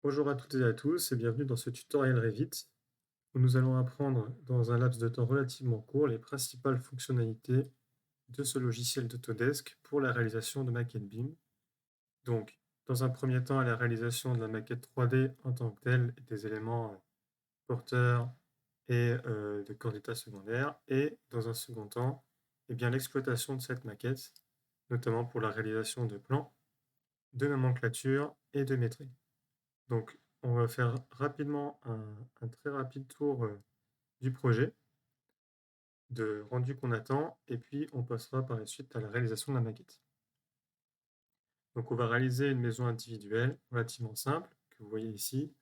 Bonjour à toutes et à tous et bienvenue dans ce tutoriel Revit où nous allons apprendre dans un laps de temps relativement court les principales fonctionnalités de ce logiciel d'Autodesk pour la réalisation de maquettes BIM. Donc, dans un premier temps, la réalisation de la maquette 3D en tant que telle et des éléments porteurs et de corps d'état secondaires. Et dans un second temps, eh bien, l'exploitation de cette maquette, notamment pour la réalisation de plans, de nomenclature et de métriques. Donc, on va faire rapidement un très rapide tour du projet, de rendu qu'on attend, et puis on passera par la suite à la réalisation de la maquette. Donc, on va réaliser une maison individuelle relativement simple, que vous voyez ici.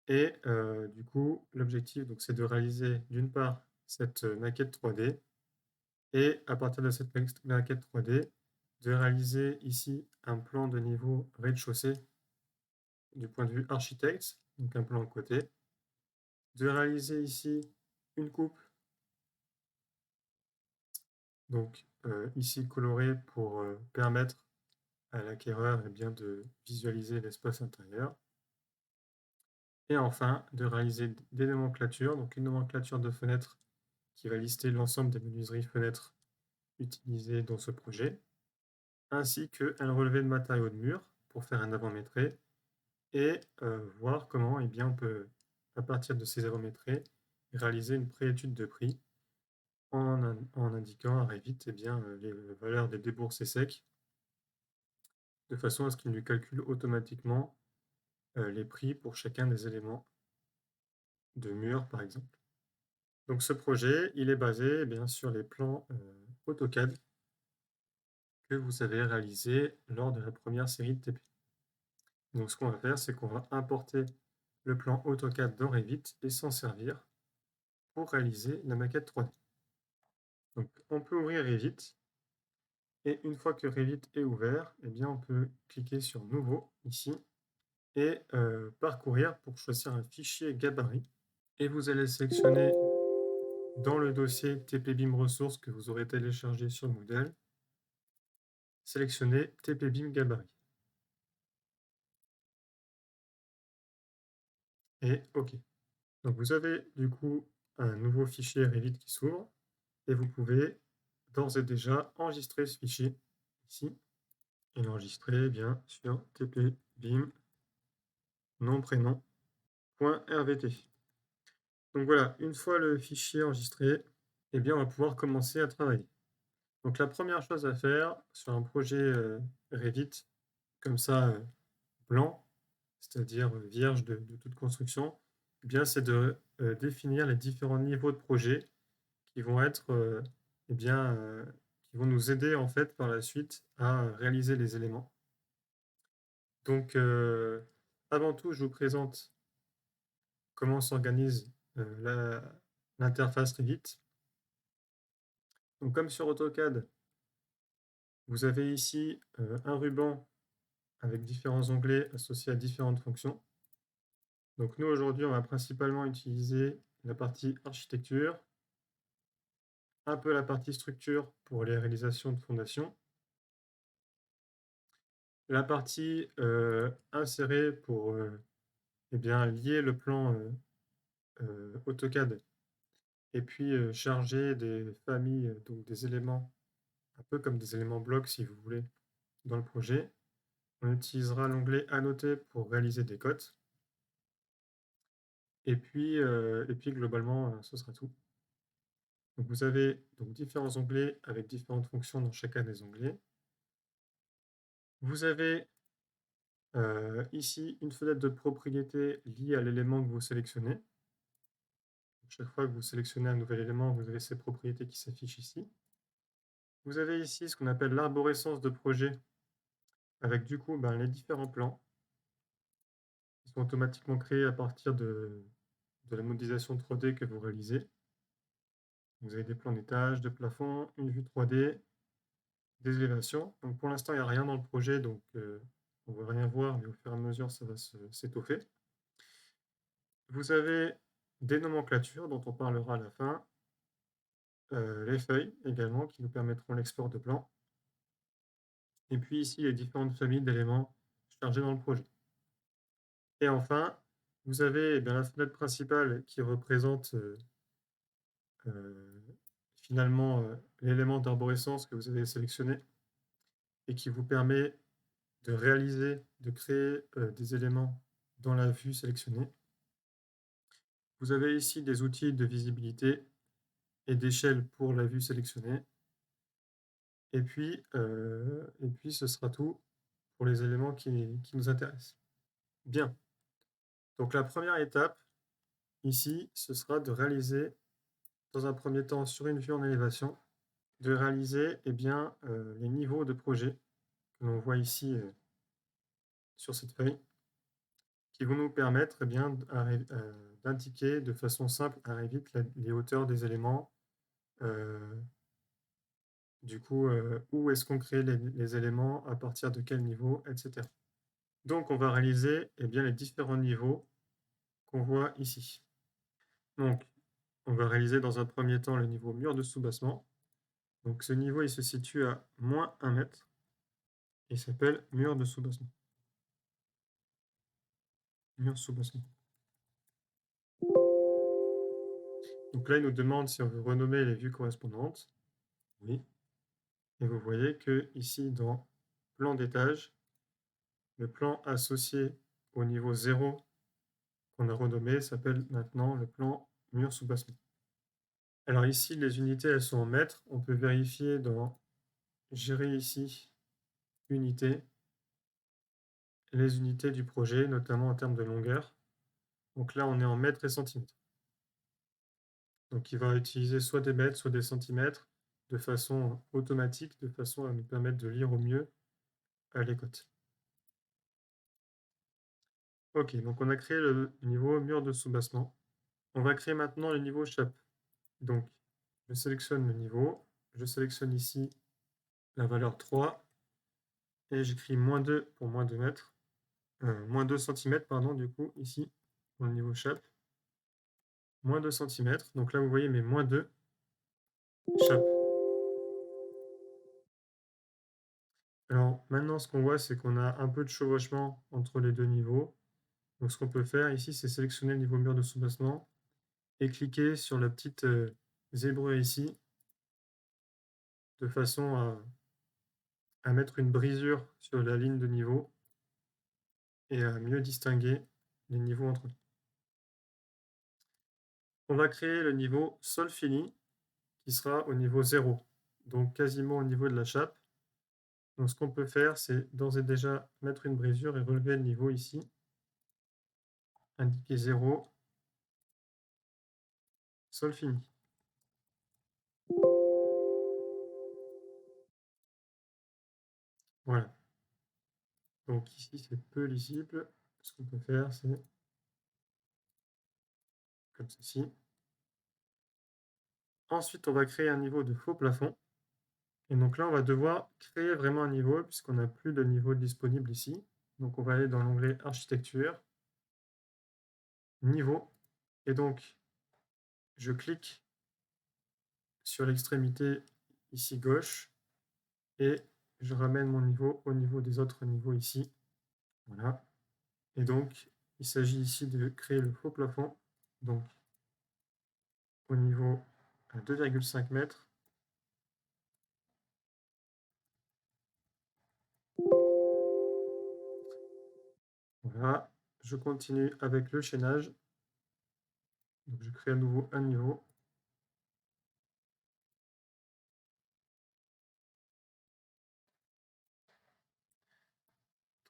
Et du coup, l'objectif, donc, c'est de réaliser d'une part cette maquette 3D, et à partir de cette maquette 3D, de réaliser ici un plan de niveau rez-de-chaussée du point de vue architecte, donc un plan de côté, de réaliser ici une coupe, donc ici colorée pour permettre à l'acquéreur bien, de visualiser l'espace intérieur. Et enfin, de réaliser des nomenclatures, donc une nomenclature de fenêtres qui va lister l'ensemble des menuiseries fenêtres utilisées dans ce projet, ainsi qu'un relevé de matériaux de mur pour faire un avant-métré et voir comment bien, on peut, à partir de ces avant-métrés, réaliser une préétude de prix en indiquant à Revit bien, les valeurs des déboursés secs, de façon à ce qu'il lui calcule automatiquement les prix pour chacun des éléments de mur, par exemple. Donc ce projet, il est basé bien, sur les plans AutoCAD que vous avez réalisés lors de la première série de TP. Donc ce qu'on va faire, c'est qu'on va importer le plan AutoCAD dans Revit et s'en servir pour réaliser la maquette 3D. Donc on peut ouvrir Revit. Et une fois que Revit est ouvert, bien, on peut cliquer sur Nouveau, ici, et parcourir pour choisir un fichier gabarit. Et vous allez sélectionner dans le dossier TP-BIM ressources que vous aurez téléchargé sur le modèle, sélectionner TP-BIM gabarit. Et OK. Donc vous avez du coup un nouveau fichier Revit qui s'ouvre et vous pouvez d'ores et déjà enregistrer ce fichier ici et l'enregistrer bien sur TP-BIM nom prénom.rvt. Donc voilà, une fois le fichier enregistré, bien, on va pouvoir commencer à travailler. Donc la première chose à faire sur un projet Revit, comme ça, blanc, c'est-à-dire vierge de toute construction, bien, c'est de définir les différents niveaux de projet qui vont être, bien, qui vont nous aider en fait par la suite à réaliser les éléments. Donc, avant tout, je vous présente comment s'organise l'interface Revit. Donc, comme sur AutoCAD, vous avez ici un ruban avec différents onglets associés à différentes fonctions. Donc nous, aujourd'hui, on va principalement utiliser la partie architecture, un peu la partie structure pour les réalisations de fondations, la partie insérée pour bien, lier le plan AutoCAD et puis charger des familles, donc des éléments, un peu comme des éléments blocs si vous voulez, dans le projet. On utilisera l'onglet Annoter pour réaliser des cotes. Et puis globalement, ce sera tout. Donc vous avez donc différents onglets avec différentes fonctions dans chacun des onglets. Vous avez ici une fenêtre de propriété liée à l'élément que vous sélectionnez. Chaque fois que vous sélectionnez un nouvel élément, vous avez ces propriétés qui s'affichent ici. Vous avez ici ce qu'on appelle l'arborescence de projet avec du coup les différents plans qui sont automatiquement créés à partir de la modélisation 3D que vous réalisez. Vous avez des plans d'étage, de plafond, une vue 3D, des élévations. Donc pour l'instant, il n'y a rien dans le projet, donc on ne va rien voir, mais au fur et à mesure, ça va s'étoffer. Vous avez des nomenclatures dont on parlera à la fin, les feuilles également qui nous permettront l'export de plans. Et puis ici, les différentes familles d'éléments chargé dans le projet. Et enfin, vous avez la fenêtre principale qui représente finalement l'élément d'arborescence que vous avez sélectionné et qui vous permet de réaliser, de créer des éléments dans la vue sélectionnée. Vous avez ici des outils de visibilité et d'échelle pour la vue sélectionnée. Et puis ce sera tout pour les éléments qui nous intéressent. Bien. Donc la première étape, ici, ce sera de réaliser, dans un premier temps, sur une vue en élévation, de réaliser les niveaux de projet que l'on voit ici sur cette feuille, qui vont nous permettre d'indiquer de façon simple à Revit les hauteurs des éléments, où est-ce qu'on crée les éléments, à partir de quel niveau, etc. Donc on va réaliser les différents niveaux qu'on voit ici. Donc on va réaliser dans un premier temps le niveau mur de soubassement. Donc ce niveau il se situe à moins 1 mètre et s'appelle mur de soubassement. Mur soubassement. Donc là il nous demande si on veut renommer les vues correspondantes. Oui. Et vous voyez que ici dans plan d'étage, le plan associé au niveau 0 qu'on a renommé s'appelle maintenant le plan mur soubassement. Alors ici, les unités, elles sont en mètres. On peut vérifier dans gérer ici, unités, les unités du projet, notamment en termes de longueur. Donc là, on est en mètres et centimètres. Donc il va utiliser soit des mètres, soit des centimètres, de façon automatique, de façon à nous permettre de lire au mieux les cotes. Ok, donc on a créé le niveau mur de soubassement. On va créer maintenant le niveau chape. Donc, je sélectionne le niveau, je sélectionne ici la valeur 3 et j'écris -2 pour moins 2 mètres, moins 2 cm, pardon, du coup, ici, pour le niveau chape. Moins 2 cm. Donc là, vous voyez mes -2 chape. Alors maintenant, ce qu'on voit, c'est qu'on a un peu de chevauchement entre les deux niveaux. Donc ce qu'on peut faire ici, c'est sélectionner le niveau mur de soubassement et cliquer sur la petite zébrure ici, de façon à mettre une brisure sur la ligne de niveau et à mieux distinguer les niveaux entre eux. On va créer le niveau sol fini qui sera au niveau 0, donc quasiment au niveau de la chape. Donc ce qu'on peut faire, c'est d'ores et déjà mettre une brisure et relever le niveau ici, indiquer 0, sol fini. Voilà. Donc ici, c'est peu lisible. Ce qu'on peut faire, c'est comme ceci. Ensuite, on va créer un niveau de faux plafond. Et donc là, on va devoir créer vraiment un niveau puisqu'on n'a plus de niveau disponible ici. Donc on va aller dans l'onglet Architecture, Niveau. Et donc, je clique sur l'extrémité ici gauche et je ramène mon niveau au niveau des autres niveaux ici. Voilà. Et donc, il s'agit ici de créer le faux plafond. Donc, au niveau 2,5 mètres. Voilà. Je continue avec le chaînage. Donc, je crée à nouveau un niveau.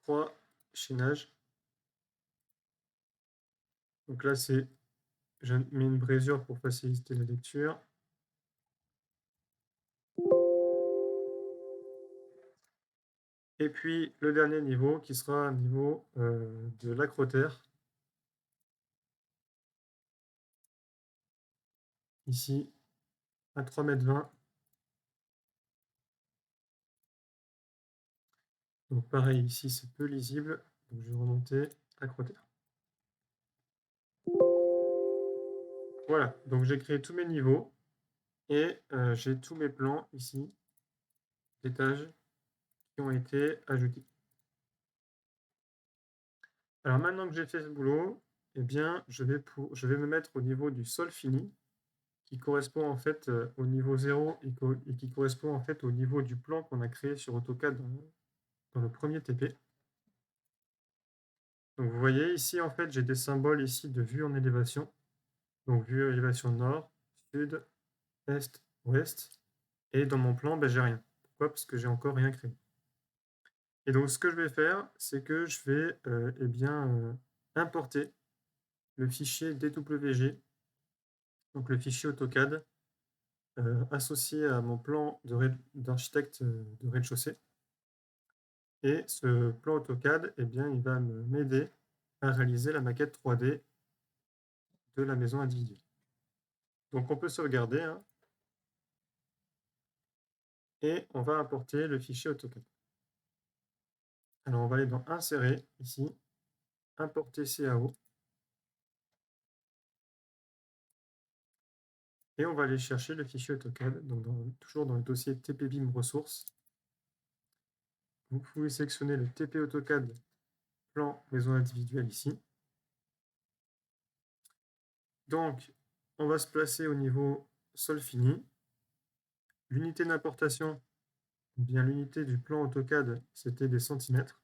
Trois chaînages. Donc là, je mets une brisure pour faciliter la lecture. Et puis le dernier niveau qui sera un niveau de l'acrotère. Ici, à 3,20 m. Donc pareil, ici c'est peu lisible. Donc je vais remonter acrotère. Voilà, donc j'ai créé tous mes niveaux et j'ai tous mes plans ici, d'étages, qui ont été ajoutés. Alors maintenant que j'ai fait ce boulot, eh bien, je vais me mettre au niveau du sol fini, qui correspond en fait au niveau 0 et qui correspond en fait au niveau du plan qu'on a créé sur AutoCAD dans le premier TP. Donc vous voyez ici, en fait, j'ai des symboles ici de vue en élévation. Donc vue élévation nord, sud, est, ouest. Et dans mon plan, ben, j'ai rien. Pourquoi? Parce que j'ai encore rien créé. Et donc ce que je vais faire, c'est que je vais eh bien, importer le fichier DWG, donc le fichier AutoCAD, associé à mon plan d'architecte de rez-de-chaussée. Et ce plan AutoCAD, eh bien, il va m'aider à réaliser la maquette 3D de la maison individuelle. Donc on peut sauvegarder, hein, et on va importer le fichier AutoCAD. Alors on va aller dans Insérer, ici, Importer CAO, et on va aller chercher le fichier AutoCAD, donc toujours dans le dossier TPBIM ressources. Vous pouvez sélectionner le TP AutoCAD plan maison individuelle ici. Donc, on va se placer au niveau sol fini. L'unité d'importation, bien l'unité du plan AutoCAD, c'était des centimètres.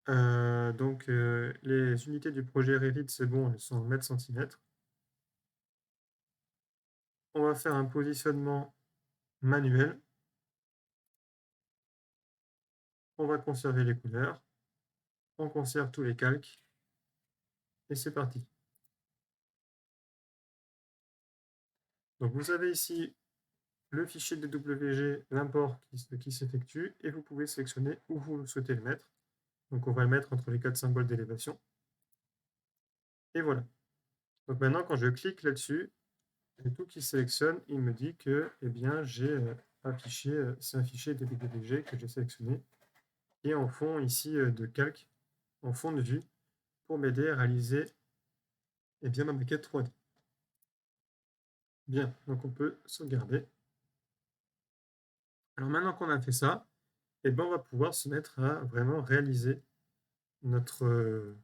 Donc, les unités du projet Revit, c'est bon, elles sont en mètres centimètres. On va faire un positionnement manuel. On va conserver les couleurs. On conserve tous les calques. Et c'est parti. Donc, vous avez ici le fichier DWG, l'import qui s'effectue, et vous pouvez sélectionner où vous souhaitez le mettre. Donc on va le mettre entre les 4 symboles d'élévation. Et voilà. Donc maintenant, quand je clique là-dessus, et tout qui sélectionne, il me dit que eh bien, j'ai c'est un fichier DWG que j'ai sélectionné, et en fond ici de calque, en fond de vue, pour m'aider à réaliser eh bien, ma maquette 3D. Bien, donc on peut sauvegarder. Alors maintenant qu'on a fait ça, eh ben, on va pouvoir se mettre à vraiment réaliser notre,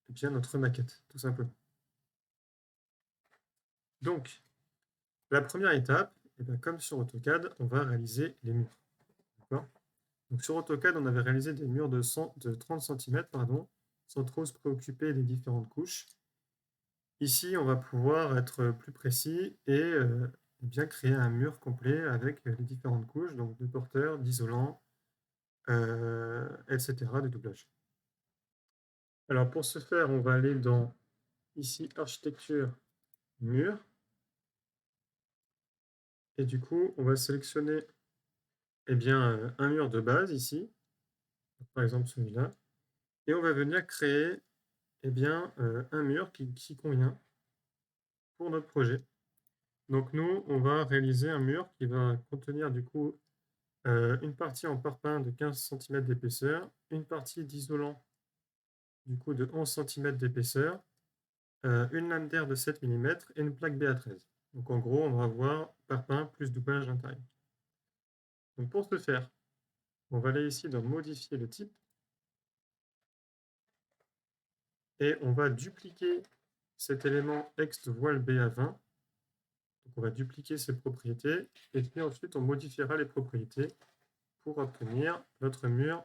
eh bien, notre maquette, tout simplement. Donc, la première étape, eh bien, comme sur AutoCAD, on va réaliser les murs. Donc sur AutoCAD, on avait réalisé des murs de 30 cm, sans trop se préoccuper des différentes couches. Ici, on va pouvoir être plus précis et bien créer un mur complet avec les différentes couches, donc de porteurs, d'isolants, etc., de doublage. Alors pour ce faire, on va aller dans, ici, Architecture, Mur. Et du coup, on va sélectionner eh bien, un mur de base ici, par exemple celui-là, et on va venir créer eh bien, un mur qui convient pour notre projet. Donc nous, on va réaliser un mur qui va contenir du coup une partie en parpaing de 15 cm d'épaisseur, une partie d'isolant du coup de 11 cm d'épaisseur, une lame d'air de 7 mm et une plaque BA13. Donc en gros, on va avoir parpaing plus doublage intérieur. Donc pour ce faire, on va aller ici dans modifier le type et on va dupliquer cet élément ext voile BA20. Donc on va dupliquer ses propriétés et puis ensuite on modifiera les propriétés pour obtenir notre mur,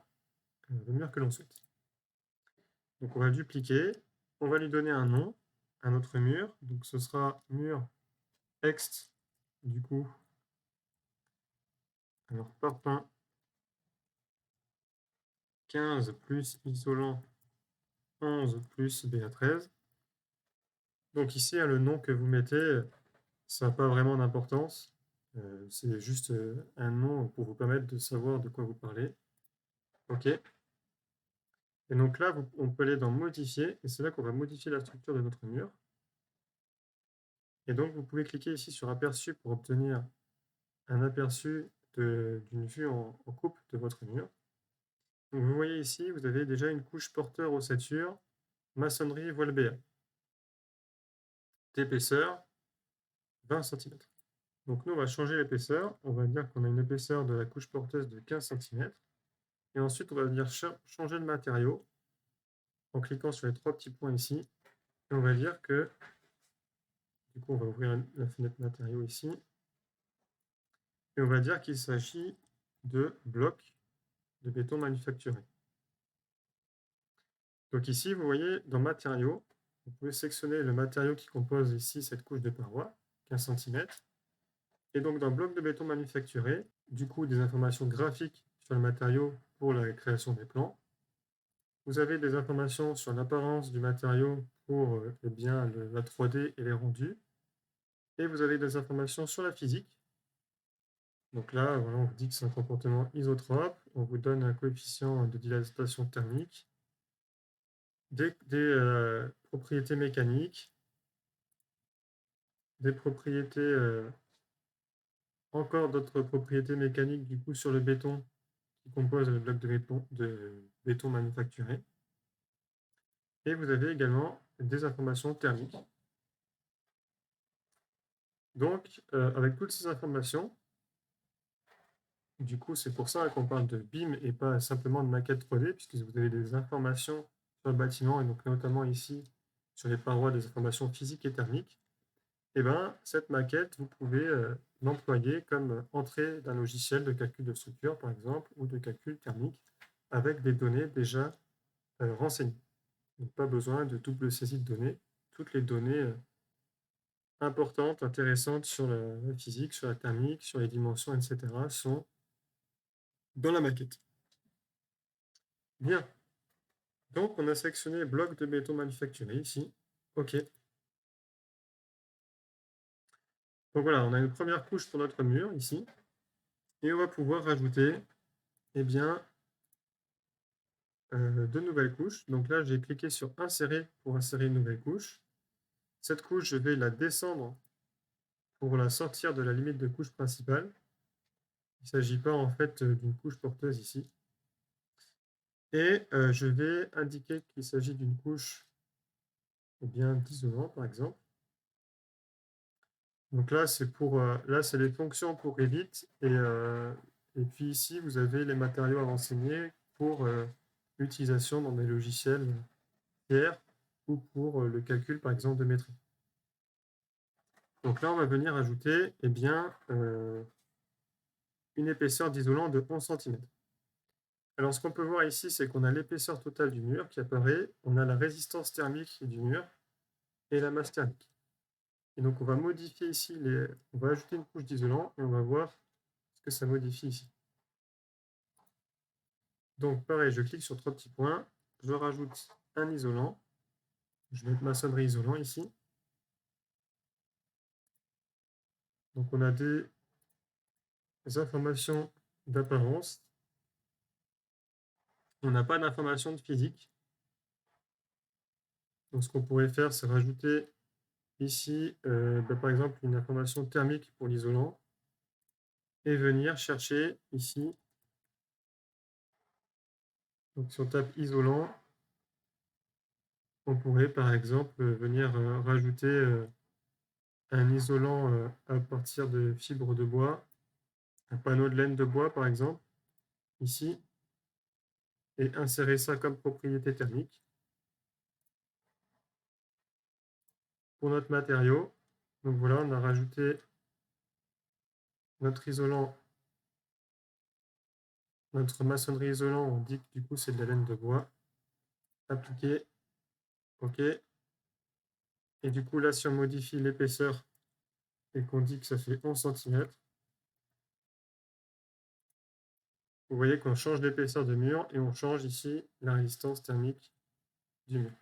le mur que l'on souhaite. Donc on va dupliquer, on va lui donner un nom à notre mur, donc ce sera mur ext, du coup, alors parpaing 15 plus isolant 11 plus BA13. Donc ici, le nom que vous mettez, ça n'a pas vraiment d'importance. C'est juste un nom pour vous permettre de savoir de quoi vous parlez. OK. Et donc là, on peut aller dans Modifier, et c'est là qu'on va modifier la structure de notre mur. Et donc, vous pouvez cliquer ici sur Aperçu pour obtenir un aperçu d'une vue en coupe de votre mur. Donc, vous voyez ici, vous avez déjà une couche porteur ossature, maçonnerie voile BA. D'épaisseur, 20 cm. Donc nous, on va changer l'épaisseur. On va dire qu'on a une épaisseur de la couche porteuse de 15 cm. Et ensuite, on va venir changer de matériau en cliquant sur les 3 petits points ici. Et on va dire que, du coup, on va ouvrir la fenêtre matériaux ici. Et on va dire qu'il s'agit de blocs de béton manufacturé. Donc ici, vous voyez, dans matériaux, vous pouvez sélectionner le matériau qui compose ici cette couche de paroi, 15 cm. Et donc dans bloc de béton manufacturé, du coup, des informations graphiques sur le matériau pour la création des plans. Vous avez des informations sur l'apparence du matériau pour eh bien, la 3D et les rendus. Et vous avez des informations sur la physique. Donc là, voilà, on vous dit que c'est un comportement isotrope. On vous donne un coefficient de dilatation thermique, des propriétés mécaniques, des propriétés, encore d'autres propriétés mécaniques du coup sur le béton qui compose le bloc de béton manufacturé. Et vous avez également des informations thermiques. Donc, avec toutes ces informations, du coup, c'est pour ça qu'on parle de BIM et pas simplement de maquette 3D, puisque vous avez des informations sur le bâtiment, et donc notamment ici, sur les parois, des informations physiques et thermiques. Et bien, cette maquette, vous pouvez l'employer comme entrée d'un logiciel de calcul de structure, par exemple, ou de calcul thermique, avec des données déjà renseignées. Donc, pas besoin de double saisie de données. Toutes les données importantes, intéressantes sur la physique, sur la thermique, sur les dimensions, etc., sont dans la maquette. Bien. Donc, on a sélectionné bloc de béton manufacturé ici. OK. Donc voilà, on a une première couche pour notre mur ici. Et on va pouvoir rajouter, eh bien, de nouvelles couches. Donc là, j'ai cliqué sur insérer pour insérer une nouvelle couche. Cette couche, je vais la descendre pour la sortir de la limite de couche principale. Il ne s'agit pas en fait d'une couche porteuse ici. Et je vais indiquer qu'il s'agit d'une couche d'isolant, par exemple. Donc là, c'est les fonctions pour Revit. Et puis ici, vous avez les matériaux à renseigner pour l'utilisation dans des logiciels tiers ou pour le calcul, par exemple, de métrique. Donc là, on va venir ajouter une épaisseur d'isolant de 11 cm. Alors, ce qu'on peut voir ici, c'est qu'on a l'épaisseur totale du mur qui apparaît, on a la résistance thermique du mur et la masse thermique. Et donc, on va modifier ici, on va ajouter une couche d'isolant et on va voir ce que ça modifie ici. Donc, pareil, je clique sur 3 petits points, je rajoute un isolant, je vais mettre maçonnerie isolant ici. Donc, on a des informations d'apparence. On n'a pas d'informations de physique. Donc, ce qu'on pourrait faire, c'est rajouter ici, par exemple, une information thermique pour l'isolant et venir chercher ici. Donc, si on tape isolant, on pourrait par exemple venir rajouter un isolant à partir de fibres de bois, un panneau de laine de bois par exemple, ici, et insérer ça comme propriété thermique pour notre matériau. Donc voilà, on a rajouté notre isolant, notre maçonnerie isolant, on dit que du coup c'est de la laine de bois. Appliquer, OK. Et du coup là, si on modifie l'épaisseur et qu'on dit que ça fait 11 cm, vous voyez qu'on change d'épaisseur de mur et on change ici la résistance thermique du mur.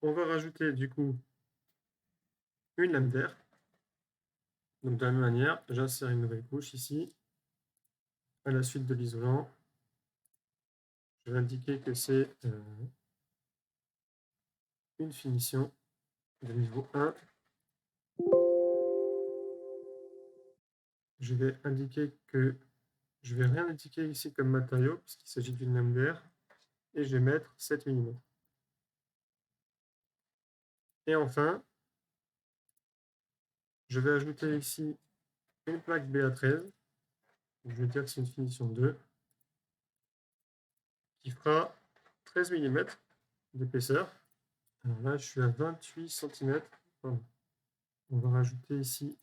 On va rajouter du coup une lame d'air. Donc de la même manière, j'insère une nouvelle couche ici, à la suite de l'isolant. Je vais indiquer que c'est une finition de niveau 1. Je vais indiquer que je vais rien indiquer ici comme matériau, puisqu'il s'agit d'une lame d'air, et je vais mettre 7 mm. Et enfin, je vais ajouter ici une plaque BA13. Je vais dire que c'est une finition 2. qui fera 13 mm d'épaisseur. Alors là, je suis à 28 cm. On va rajouter ici,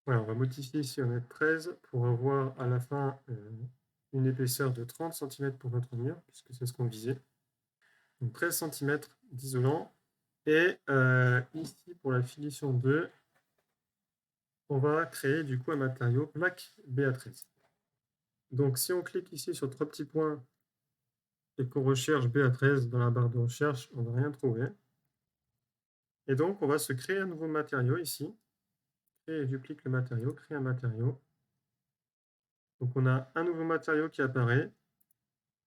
voilà, on va modifier ici, on va mettre 13 pour avoir à la fin une épaisseur de 30 cm pour notre mur, puisque c'est ce qu'on visait. Donc 13 cm d'isolant. Et ici, pour la finition 2, on va créer du coup un matériau plaque BA13. Donc si on clique ici sur 3 petits points et qu'on recherche BA13 dans la barre de recherche, on ne va rien trouver. Et donc on va se créer un nouveau matériau ici. Et duplique le matériau, créer un matériau. Donc on a un nouveau matériau qui apparaît.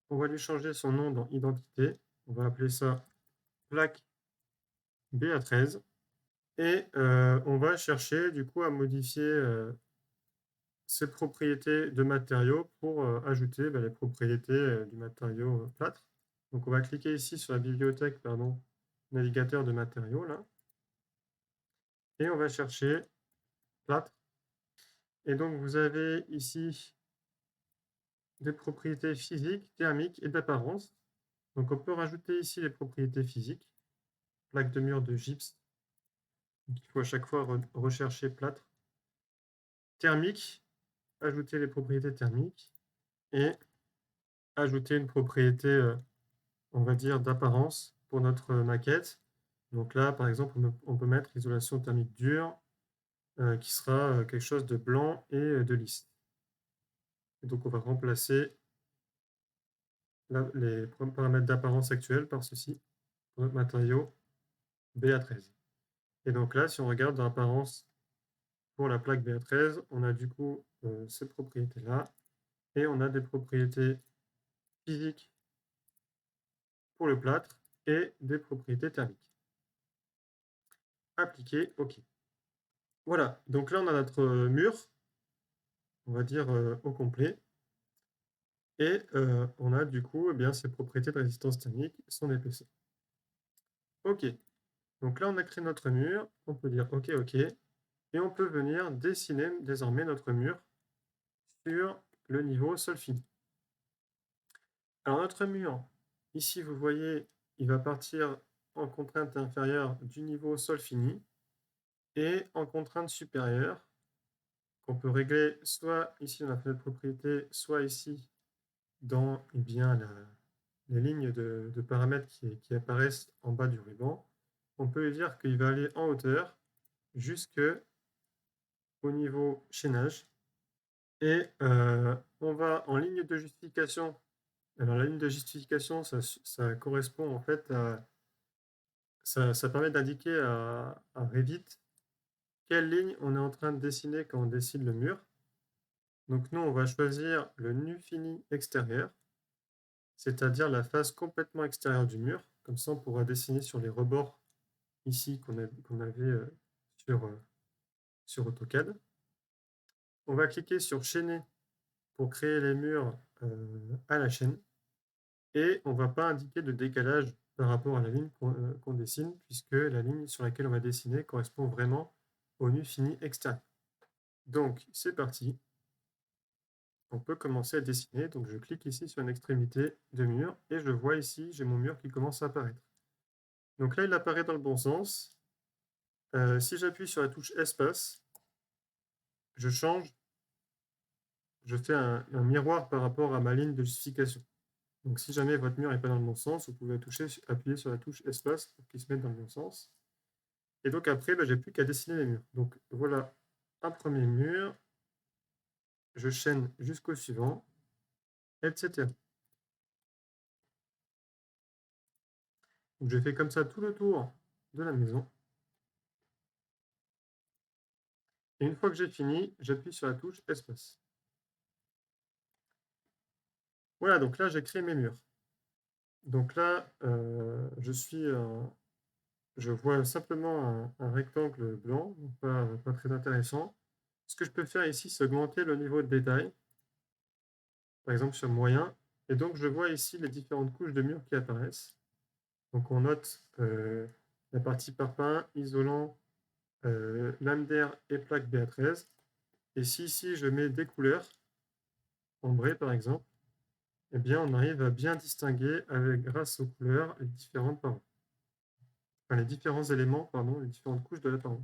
On va lui changer son nom dans identité. On va appeler ça plaque BA13. Et on va chercher du coup à modifier ces propriétés de matériaux pour ajouter les propriétés du matériau plâtre. Donc on va cliquer ici sur la bibliothèque, navigateur de matériaux là. Et on va chercher plâtre. Et donc vous avez ici des propriétés physiques, thermiques et d'apparence. Donc on peut rajouter ici les propriétés physiques. Plaque de mur de gypse. Donc il faut à chaque fois rechercher plâtre. Thermique, ajouter les propriétés thermiques. Et ajouter une propriété, on va dire, d'apparence pour notre maquette. Donc là, par exemple, on peut mettre isolation thermique dure, qui sera quelque chose de blanc et de lisse. Et donc on va remplacer les paramètres d'apparence actuels par ceci, pour notre matériau BA13. Et donc là, si on regarde dans l'apparence pour la plaque BA13, on a du coup ces propriétés-là, et on a des propriétés physiques pour le plâtre et des propriétés thermiques. Appliquer, OK. Voilà, donc là on a notre mur, on va dire au complet, et on a du coup ses propriétés de résistance thermique, son épaisseur. OK, donc là on a créé notre mur, on peut dire OK, OK, et on peut venir dessiner désormais notre mur sur le niveau sol fini. Alors notre mur, ici vous voyez, il va partir en contrainte inférieure du niveau sol fini et en contrainte supérieure, qu'on peut régler soit ici dans la fenêtre propriété, soit ici dans les lignes de paramètres qui apparaissent en bas du ruban. On peut dire qu'il va aller en hauteur jusque au niveau chaînage. Et on va en ligne de justification. Alors la ligne de justification, ça correspond en fait à... Ça permet d'indiquer à Revit quelle ligne on est en train de dessiner quand on dessine le mur. Donc nous, on va choisir le nu fini extérieur, c'est-à-dire la face complètement extérieure du mur. Comme ça, on pourra dessiner sur les rebords ici qu'on avait sur AutoCAD. On va cliquer sur chaîner pour créer les murs à la chaîne. Et on ne va pas indiquer de décalage par rapport à la ligne qu'on dessine, puisque la ligne sur laquelle on va dessiner correspond vraiment au nu fini extérieur. Donc, c'est parti. On peut commencer à dessiner. Donc, je clique ici sur une extrémité de mur et je vois ici, j'ai mon mur qui commence à apparaître. Donc là, il apparaît dans le bon sens. Si j'appuie sur la touche espace, je change, je fais un miroir par rapport à ma ligne de justification. Donc si jamais votre mur n'est pas dans le bon sens, vous pouvez appuyer sur la touche espace pour qu'il se mette dans le bon sens. Et donc après, j'ai plus qu'à dessiner les murs. Donc voilà un premier mur, je chaîne jusqu'au suivant, etc. Donc je fais comme ça tout le tour de la maison. Et une fois que j'ai fini, j'appuie sur la touche espace. Voilà, donc là j'ai créé mes murs. Donc là, je vois simplement un rectangle blanc, pas très intéressant. Ce que je peux faire ici, c'est augmenter le niveau de détail, par exemple sur moyen, et donc je vois ici les différentes couches de murs qui apparaissent. Donc on note la partie parpaing, isolant, lame d'air et plaque BA13. Et si ici je mets des couleurs, ambrées par exemple, eh bien, on arrive à bien distinguer, grâce aux couleurs, les différentes parois. Enfin, les différents éléments, pardon, les différentes couches de la paroi.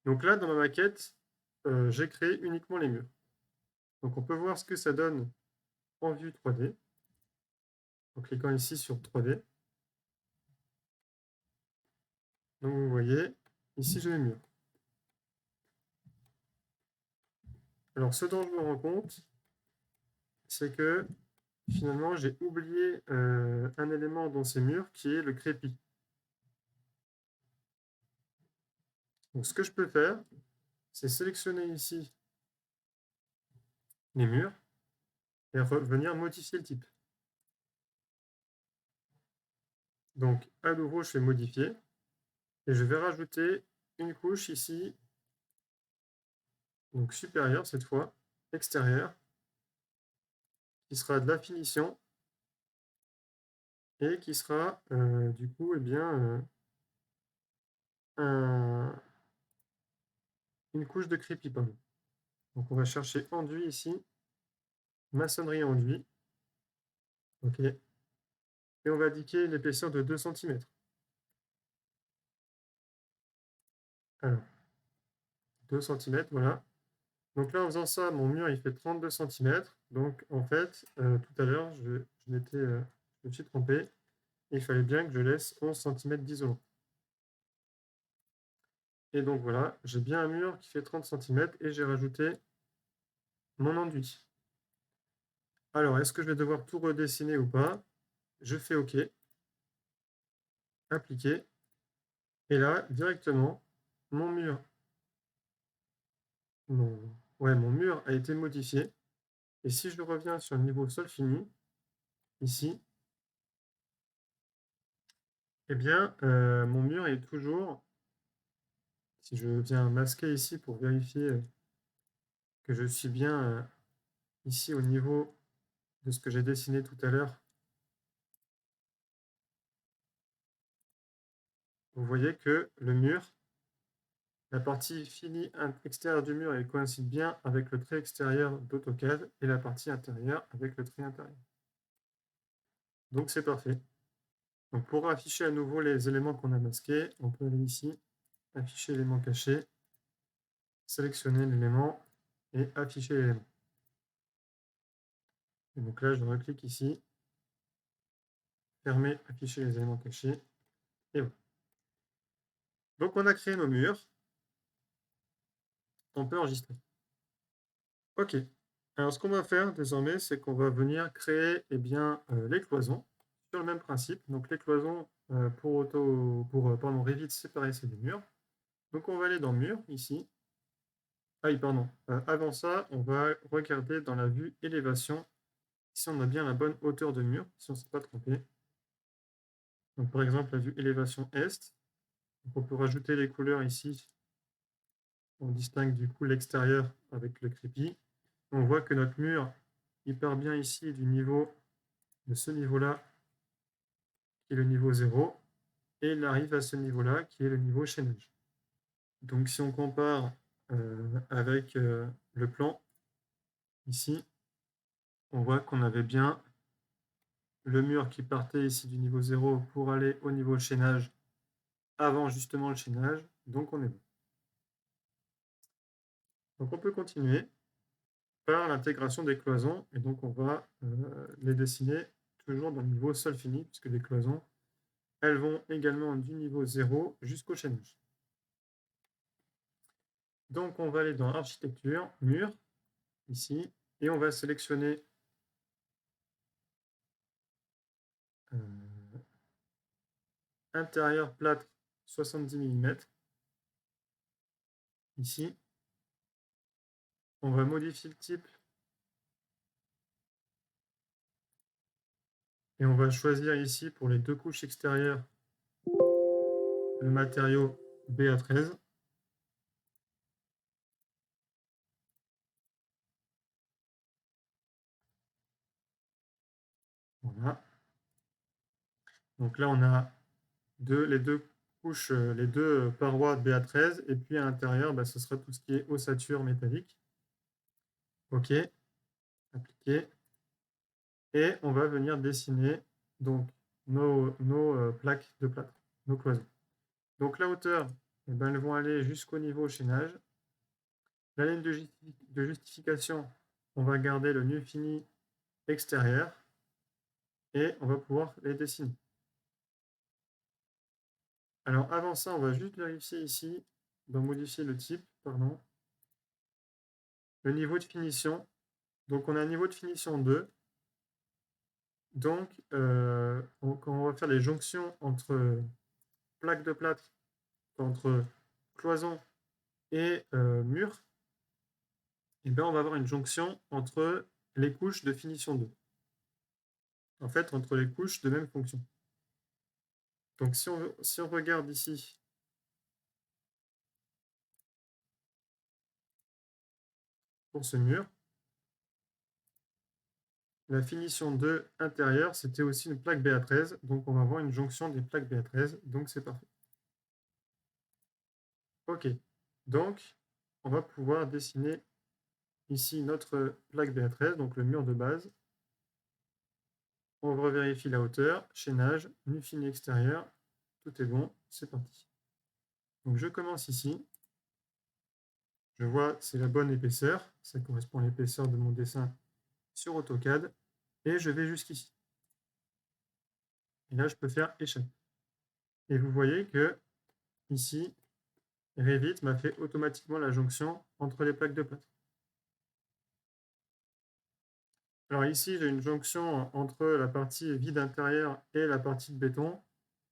Donc là, dans ma maquette, j'ai créé uniquement les murs. Donc on peut voir ce que ça donne en vue 3D, en cliquant ici sur 3D. Donc vous voyez, ici j'ai les murs. Alors ce dont je me rends compte, c'est que finalement j'ai oublié un élément dans ces murs qui est le crépi. Donc ce que je peux faire, c'est sélectionner ici les murs et venir modifier le type. Donc à nouveau je fais modifier et je vais rajouter une couche ici, donc supérieure cette fois, extérieure, qui sera de la finition et qui sera du coup une couche de crépi, pardon. Donc on va chercher enduit ici, maçonnerie enduit, ok, et on va indiquer l'épaisseur de 2 cm. Alors, 2 cm, voilà. Donc là, en faisant ça, mon mur, il fait 32 cm. Donc, en fait, tout à l'heure, je me suis trompé. Il fallait bien que je laisse 11 cm d'isolant. Et donc, voilà, j'ai bien un mur qui fait 30 cm et j'ai rajouté mon enduit. Alors, est-ce que je vais devoir tout redessiner ou pas? Je fais OK. Appliquer. Et là, directement, mon mur, mon mur a été modifié. Et si je reviens sur le niveau sol fini, ici, eh bien, mon mur est toujours, si je viens masquer ici pour vérifier que je suis bien ici au niveau de ce que j'ai dessiné tout à l'heure, vous voyez que le mur, la partie finie extérieure du mur, elle coïncide bien avec le trait extérieur d'AutoCAD et la partie intérieure avec le trait intérieur. Donc c'est parfait. Donc pour afficher à nouveau les éléments qu'on a masqués, on peut aller ici, afficher l'élément caché, sélectionner l'élément et afficher l'élément. Et donc là, je reclique ici, fermer, afficher les éléments cachés, et voilà. Donc on a créé nos murs, on peut enregistrer. Ok, alors ce qu'on va faire désormais, c'est qu'on va venir créer les cloisons sur le même principe. Donc les cloisons pour Revit séparer, c'est des murs. Donc on va aller dans mur ici. Ah oui, pardon. Avant ça, on va regarder dans la vue élévation si on a bien la bonne hauteur de mur, si on ne s'est pas trompé. Donc par exemple, la vue élévation est. Donc, on peut rajouter les couleurs ici. On distingue du coup l'extérieur avec le crépi. On voit que notre mur, il part bien ici du niveau de ce niveau-là, qui est le niveau 0, et il arrive à ce niveau-là, qui est le niveau chaînage. Donc si on compare avec le plan, ici, on voit qu'on avait bien le mur qui partait ici du niveau 0 pour aller au niveau chaînage avant justement le chaînage, donc on est bon. Donc on peut continuer par l'intégration des cloisons, et donc on va les dessiner toujours dans le niveau sol fini, puisque les cloisons, elles vont également du niveau 0 jusqu'au chaînage. Donc on va aller dans architecture, mur, ici, et on va sélectionner intérieur plâtre 70 mm, ici. On va modifier le type et on va choisir ici pour les 2 couches extérieures le matériau BA13. Voilà. Donc là, on a les deux couches, les 2 parois de BA13, et puis à l'intérieur, ce sera tout ce qui est ossature métallique. OK, appliquer. et on va venir dessiner donc nos plaques de plâtre, nos cloisons. Donc la hauteur, eh ben, elles vont aller jusqu'au niveau chaînage. La ligne de justification, on va garder le nu fini extérieur et on va pouvoir les dessiner. Alors avant ça, on va juste vérifier ici, dans modifier le type, pardon, le niveau de finition. Donc on a un niveau de finition 2. Donc quand on va faire les jonctions entre plaques de plâtre, entre cloisons et murs, et bien on va avoir une jonction entre les couches de finition 2. En fait, entre les couches de même fonction. Donc si on regarde ici, pour ce mur, la finition 2 intérieure, c'était aussi une plaque BA13, donc on va avoir une jonction des plaques BA13, donc c'est parfait. Ok, donc on va pouvoir dessiner ici notre plaque BA13, donc le mur de base. On revérifie la hauteur, chaînage, nu fini extérieur, tout est bon, c'est parti. Donc je commence ici, je vois c'est la bonne épaisseur, ça correspond à l'épaisseur de mon dessin sur AutoCAD, et je vais jusqu'ici. Et là je peux faire échappe. Et vous voyez que ici, Revit m'a fait automatiquement la jonction entre les plaques de plâtre. Alors ici, j'ai une jonction entre la partie vide intérieure et la partie de béton,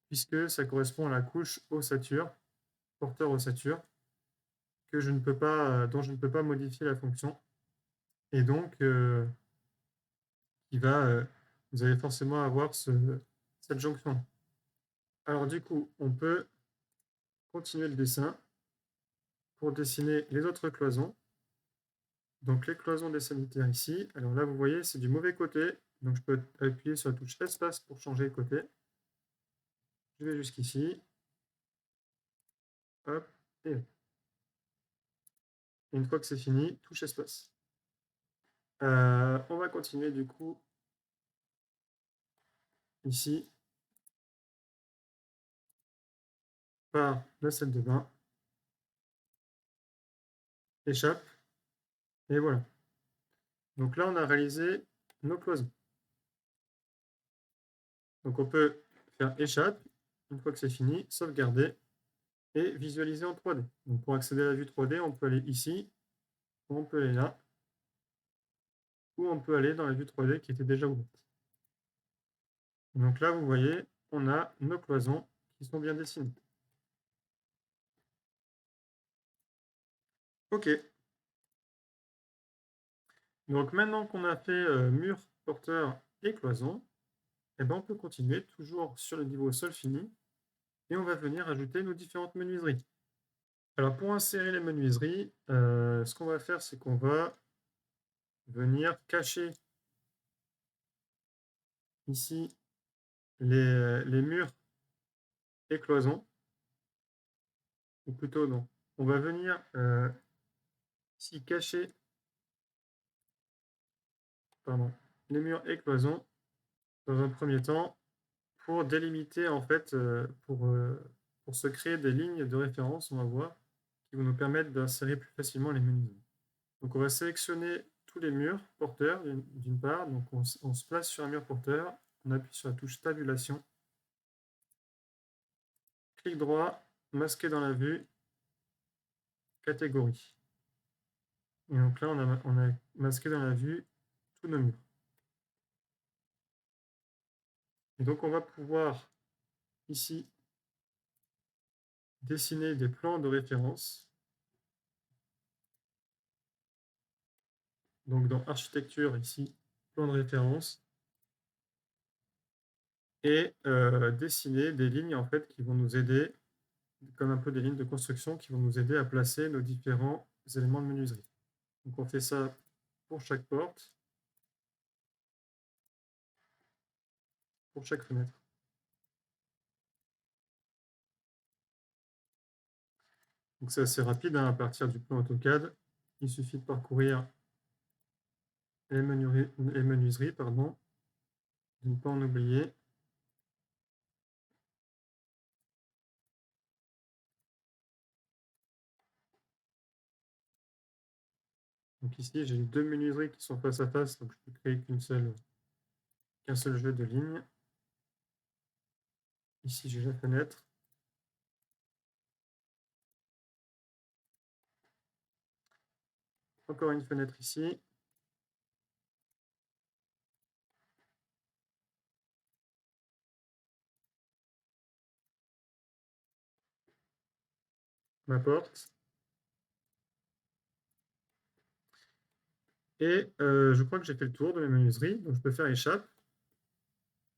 puisque ça correspond à la couche ossature, porteur ossature, dont je ne peux pas modifier la fonction. Et donc, vous allez forcément avoir cette jonction. Alors du coup, on peut continuer le dessin pour dessiner les autres cloisons. Donc les cloisons des sanitaires ici. Alors là, vous voyez, c'est du mauvais côté. Donc je peux appuyer sur la touche espace pour changer le côté. Je vais jusqu'ici. Hop, et hop. Et une fois que c'est fini, touche espace. On va continuer du coup ici par la salle de bain. Échappe. Et voilà. Donc là, on a réalisé nos cloisons. Donc on peut faire échappe, une fois que c'est fini, sauvegarder et visualiser en 3D. Donc pour accéder à la vue 3D, on peut aller ici, ou on peut aller là, ou on peut aller dans la vue 3D qui était déjà ouverte. Donc là, vous voyez, on a nos cloisons qui sont bien dessinées. Ok. Donc maintenant qu'on a fait mur, porteur et cloison, eh ben, on peut continuer toujours sur le niveau sol fini et on va venir ajouter nos différentes menuiseries. Alors pour insérer les menuiseries, ce qu'on va faire, c'est qu'on va venir cacher ici les murs et cloisons, ou plutôt non, on va venir ici cacher les murs et cloisons dans un premier temps pour délimiter en fait, pour se créer des lignes de référence, on va voir, qui vont nous permettre d'insérer plus facilement les menuiseries. Donc on va sélectionner tous les murs porteurs d'une part, donc on se place sur un mur porteur, on appuie sur la touche tabulation, clic droit, masquer dans la vue, catégorie. Et donc là on a masqué dans la vue tous nos murs. Et donc on va pouvoir ici dessiner des plans de référence. Donc dans architecture ici, plan de référence, et dessiner des lignes en fait qui vont nous aider, comme un peu des lignes de construction qui vont nous aider à placer nos différents éléments de menuiserie. Donc on fait ça pour chaque porte, pour chaque fenêtre. Donc c'est assez rapide hein, à partir du plan AutoCAD. Il suffit de parcourir les menuiseries, pardon, de ne pas en oublier. Donc ici, j'ai les deux menuiseries qui sont face à face, donc je peux créer qu'un seul jeu de lignes. Ici, j'ai la fenêtre. Encore une fenêtre ici. Ma porte. Et je crois que j'ai fait le tour de mes menuiseries, donc je peux faire échappe.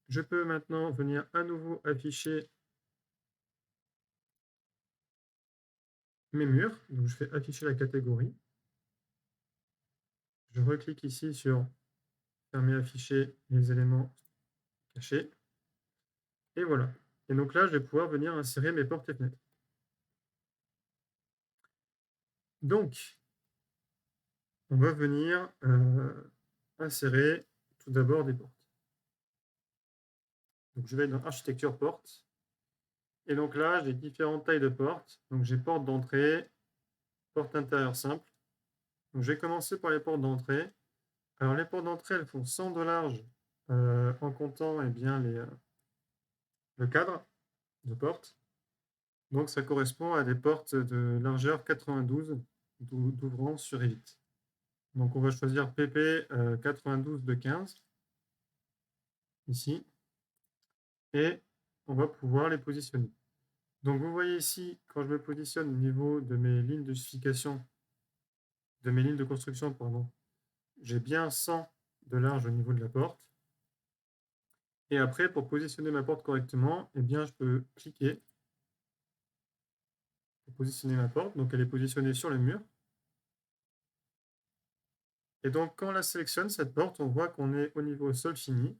Je peux maintenant venir à nouveau afficher mes murs. Donc je fais afficher la catégorie. Je reclique ici sur fermer afficher les éléments cachés. Et voilà. Et donc là, je vais pouvoir venir insérer mes portes et fenêtres. Donc, on va venir insérer tout d'abord des portes. Donc je vais dans architecture porte. Et donc là, j'ai différentes tailles de portes. Donc j'ai porte d'entrée, porte intérieure simple. Donc je vais commencer par les portes d'entrée. Alors les portes d'entrée, elles font 100 de large en comptant bien, le cadre de porte. Donc ça correspond à des portes de largeur 92 d'ouvrant sur Evit. Donc on va choisir PP 92 de 15 ici et on va pouvoir les positionner. Donc vous voyez ici, quand je me positionne au niveau de mes lignes de justification, de mes lignes de construction, pardon, j'ai bien 100 de large au niveau de la porte. Et après, pour positionner ma porte correctement, eh bien, je peux cliquer pour positionner ma porte. Donc elle est positionnée sur le mur. Et donc quand on la sélectionne, cette porte, on voit qu'on est au niveau sol fini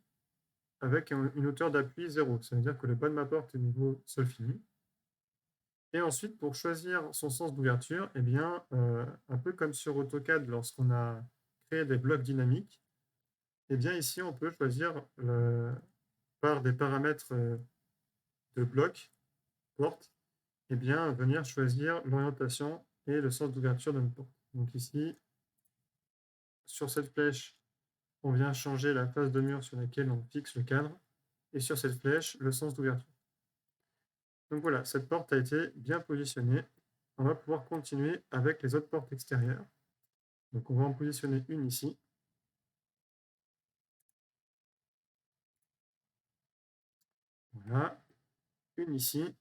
avec une hauteur d'appui 0. Ça veut dire que le bas de ma porte est au niveau sol fini. Et ensuite, pour choisir son sens d'ouverture, eh bien, un peu comme sur AutoCAD lorsqu'on a créé des blocs dynamiques, eh bien ici, on peut choisir par des paramètres de bloc, porte, eh bien, venir choisir l'orientation et le sens d'ouverture de notre porte. Donc ici, sur cette flèche, on vient changer la face de mur sur laquelle on fixe le cadre, et sur cette flèche, le sens d'ouverture. Donc voilà, cette porte a été bien positionnée. On va pouvoir continuer avec les autres portes extérieures. Donc on va en positionner une ici. Voilà, une ici.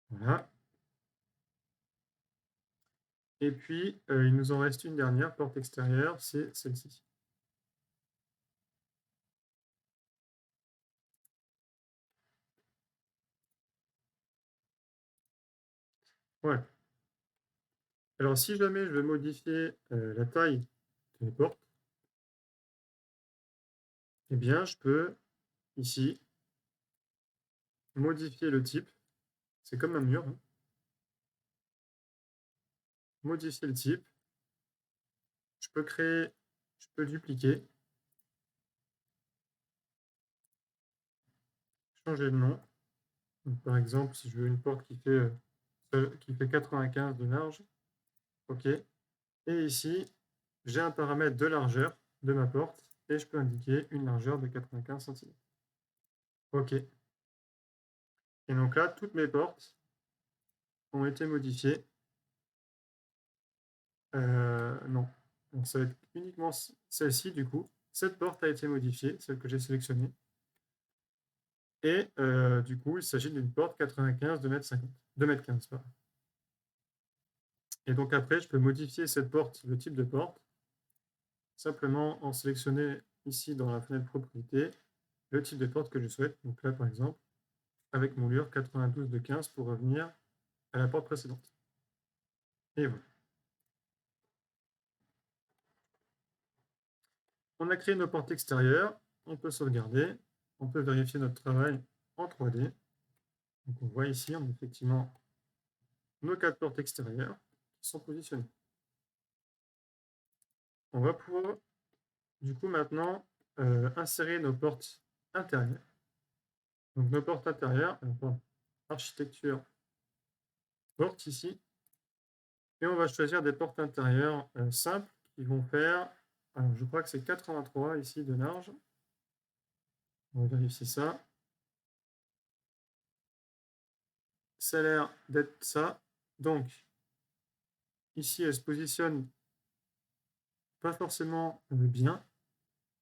Voilà. Et puis, il nous en reste une dernière porte extérieure, c'est celle-ci. Voilà. Alors, si jamais je veux modifier la taille de mes portes, eh bien, je peux, ici, modifier le type. C'est comme un mur, hein. Modifier le type. Je peux créer, je peux dupliquer, changer de nom. Donc, par exemple, si je veux une porte qui fait 95 de large, OK. Et ici, j'ai un paramètre de largeur de ma porte et je peux indiquer une largeur de 95 cm. OK. Et donc là, toutes mes portes ont été modifiées. Non. Donc ça va être uniquement celle-ci, du coup. Cette porte a été modifiée, celle que j'ai sélectionnée. Et du coup, il s'agit d'une porte 95 de 2,15 m. Et donc après, je peux modifier cette porte, le type de porte, simplement en sélectionnant ici dans la fenêtre propriété le type de porte que je souhaite. Donc là, par exemple, avec mon lure 92 de 15 pour revenir à la porte précédente. Et voilà. On a créé nos portes extérieures, on peut sauvegarder, on peut vérifier notre travail en 3D. Donc on voit ici, on a effectivement nos 4 portes extérieures sont positionnés. On va pouvoir, du coup, maintenant insérer nos portes intérieures. Donc, nos portes intérieures, architecture, porte ici. Et on va choisir des portes intérieures simples qui vont faire, alors je crois que c'est 83 ici de large. On va vérifier ça. Ça a l'air d'être ça. Donc, ici, elle se positionne pas forcément bien.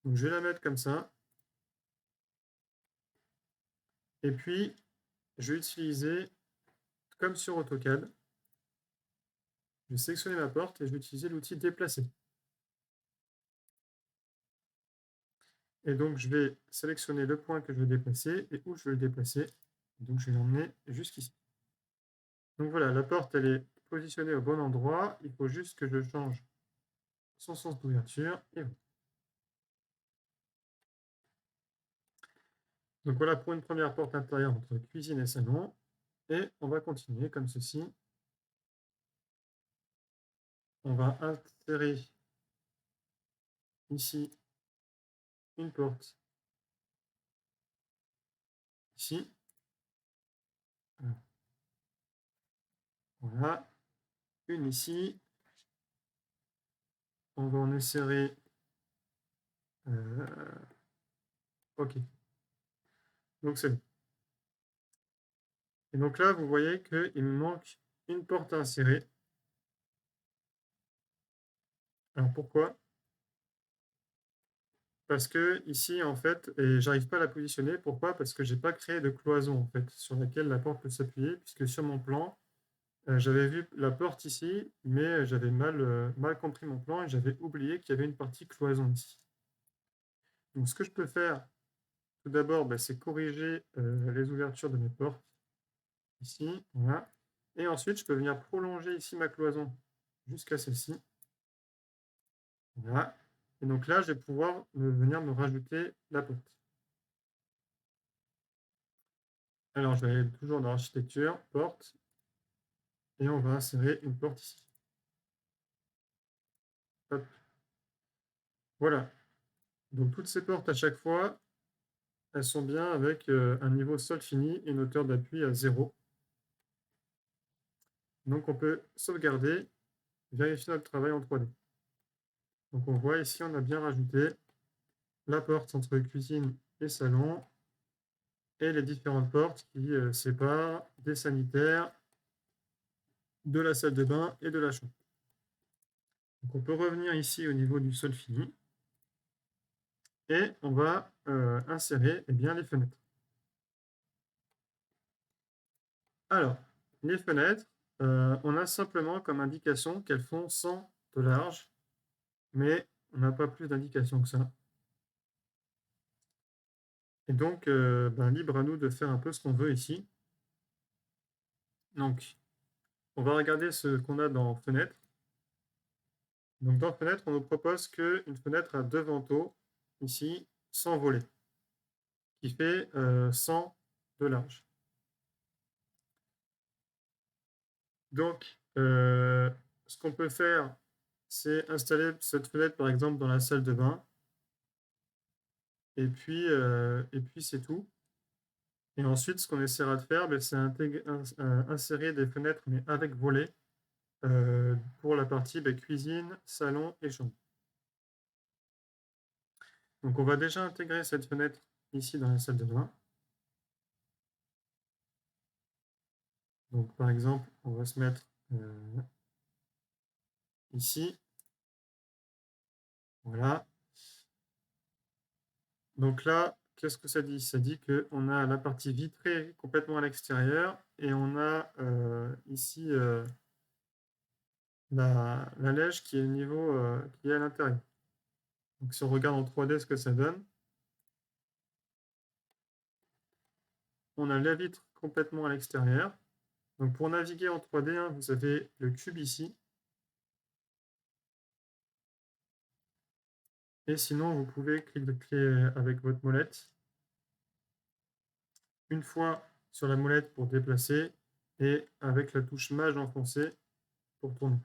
Donc, je vais la mettre comme ça. Et puis, je vais utiliser, comme sur AutoCAD, je vais sélectionner ma porte et je vais utiliser l'outil déplacer. Et donc, je vais sélectionner le point que je veux déplacer et où je veux le déplacer. Donc, je vais l'emmener jusqu'ici. Donc voilà, la porte, elle est positionnée au bon endroit. Il faut juste que je change son sens d'ouverture. Et voilà. Donc voilà pour une première porte intérieure entre cuisine et salon. Et on va continuer comme ceci. On va insérer ici une porte. Ici. Voilà. Une ici. On va en insérer. OK. Donc c'est bon. Et donc là, vous voyez qu'il me manque une porte à insérer. Alors pourquoi? Parce que ici, en fait, et j'arrive pas à la positionner. Pourquoi? Parce que j'ai pas créé de cloison, en fait, sur laquelle la porte peut s'appuyer, puisque sur mon plan, j'avais vu la porte ici, mais j'avais mal compris mon plan et j'avais oublié qu'il y avait une partie cloison ici. Donc ce que je peux faire, tout d'abord, c'est corriger les ouvertures de mes portes, ici, voilà. Et ensuite, je peux venir prolonger ici ma cloison jusqu'à celle-ci. Voilà. Et donc là, je vais pouvoir venir me rajouter la porte. Alors, je vais aller toujours dans l'architecture, porte, et on va insérer une porte ici. Hop. Voilà. Donc, toutes ces portes, à chaque fois, elles sont bien avec un niveau sol fini et une hauteur d'appui à 0. Donc, on peut sauvegarder, vérifier notre travail en 3D. Donc, on voit ici, on a bien rajouté la porte entre cuisine et salon et les différentes portes qui séparent des sanitaires, de la salle de bain et de la chambre. Donc, on peut revenir ici au niveau du sol fini et on va insérer bien, les fenêtres. Alors, les fenêtres, on a simplement comme indication qu'elles font 100 de large, mais on n'a pas plus d'indication que ça. Et donc, libre à nous de faire un peu ce qu'on veut ici. Donc, on va regarder ce qu'on a dans fenêtre. Donc, dans fenêtre, on nous propose qu'une fenêtre à 2 vantaux, ici, sans volet, qui fait 100 de large. Donc, ce qu'on peut faire, c'est installer cette fenêtre, par exemple, dans la salle de bain. Et puis c'est tout. Et ensuite, ce qu'on essaiera de faire, c'est insérer des fenêtres, mais avec volets, pour la partie cuisine, salon et chambre. Donc, on va déjà intégrer cette fenêtre ici dans la salle de bain. Donc, par exemple, on va se mettre ici. Voilà. Donc là, qu'est-ce que ça dit? Ça dit qu'on a la partie vitrée complètement à l'extérieur et on a ici la lège qui est au niveau, qui est à l'intérieur. Donc si on regarde en 3D ce que ça donne, on a la vitre complètement à l'extérieur. Donc pour naviguer en 3D, vous avez le cube ici. Et sinon, vous pouvez cliquer avec votre molette une fois sur la molette pour déplacer et avec la touche Maj enfoncée pour tourner.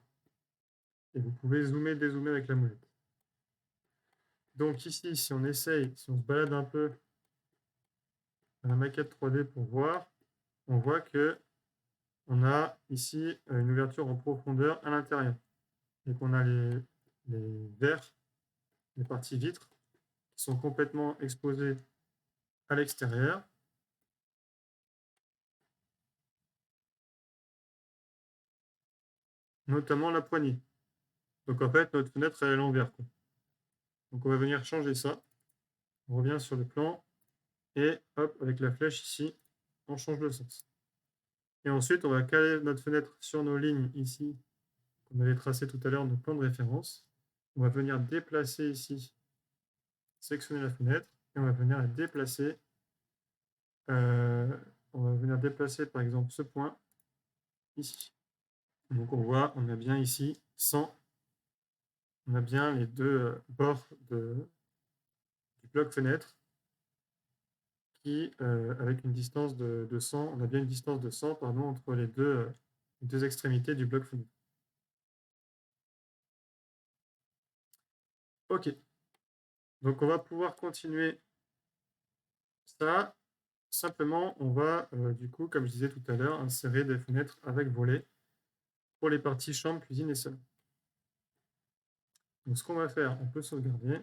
Et vous pouvez zoomer, dézoomer avec la molette. Donc ici, si on essaye, si on se balade un peu dans la maquette 3D pour voir, on voit que on a ici une ouverture en profondeur à l'intérieur. Et qu'on a les verres, les parties vitres, qui sont complètement exposées à l'extérieur. Notamment la poignée. Donc en fait, notre fenêtre elle est à l'envers. Donc on va venir changer ça. On revient sur le plan et hop, avec la flèche ici, on change le sens. Et ensuite, on va caler notre fenêtre sur nos lignes ici, qu'on avait tracées tout à l'heure, nos plans de référence. On va venir déplacer ici, sélectionner la fenêtre, et on va venir la déplacer. On va venir déplacer par exemple ce point ici. Donc on voit, on a bien ici 100. On a bien les deux bords du bloc fenêtre qui, avec une distance de 100, on a bien une distance de 100 pardon, entre les deux extrémités du bloc fenêtre. Ok. Donc on va pouvoir continuer ça. Simplement, on va du coup, comme je disais tout à l'heure, insérer des fenêtres avec volets pour les parties chambre, cuisine et salon. Donc ce qu'on va faire, on peut sauvegarder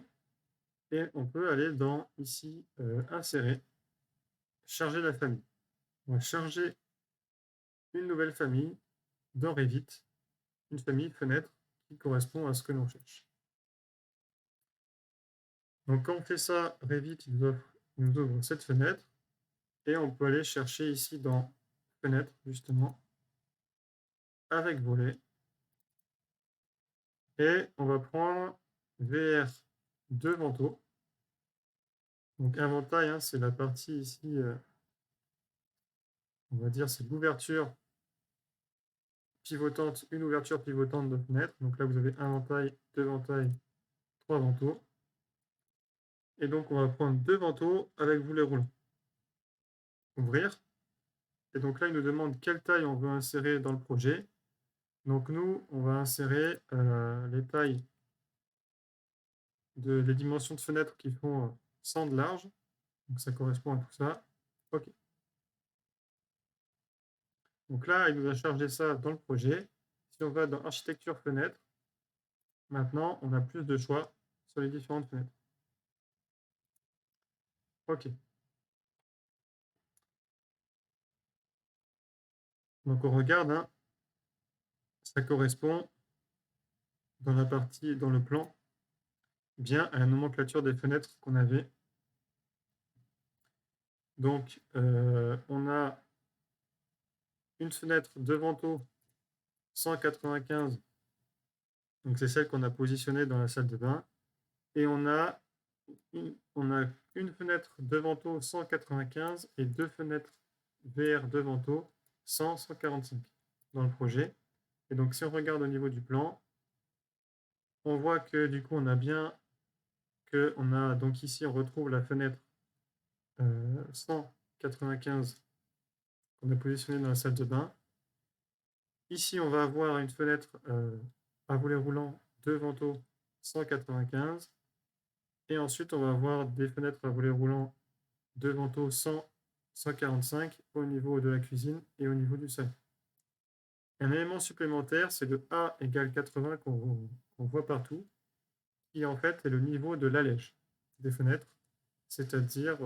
et on peut aller dans ici insérer, charger la famille. On va charger une nouvelle famille dans Revit, une famille fenêtre qui correspond à ce que l'on cherche. Donc quand on fait ça, Revit nous ouvre cette fenêtre et on peut aller chercher ici dans fenêtre justement avec volet et on va prendre VR 2 vantaux. Donc inventaire, hein, c'est la partie ici, on va dire c'est l'ouverture pivotante, une ouverture pivotante de fenêtre. Donc là vous avez un ventail, deux ventails, trois vantaux. Et donc on va prendre deux vantaux avec volet roulant. Ouvrir. Et donc là il nous demande quelle taille on veut insérer dans le projet. Donc nous on va insérer les tailles les dimensions de fenêtres qui font 100 de large. Donc ça correspond à tout ça. OK. Donc là, il nous a chargé ça dans le projet. Si on va dans architecture fenêtre, maintenant, on a plus de choix sur les différentes fenêtres. OK. Donc on regarde, hein, ça correspond dans la partie, dans le plan, bien à la nomenclature des fenêtres qu'on avait. Donc on a une fenêtre de vantaux 195, donc c'est celle qu'on a positionnée dans la salle de bain. Et on a une fenêtre de vantaux 195 et deux fenêtres VR de vantaux 100, 145 dans le projet. Et donc si on regarde au niveau du plan, on voit que du coup on a bien donc ici on retrouve la fenêtre 195 qu'on a positionnée dans la salle de bain. Ici on va avoir une fenêtre à volet roulant de vantaux 195 et ensuite on va avoir des fenêtres à volet roulant de vantaux 100, 145 au niveau de la cuisine et au niveau du salon. Un élément supplémentaire, c'est le A égale 80 qu'on voit partout, qui en fait est le niveau de l'allège des fenêtres, c'est-à-dire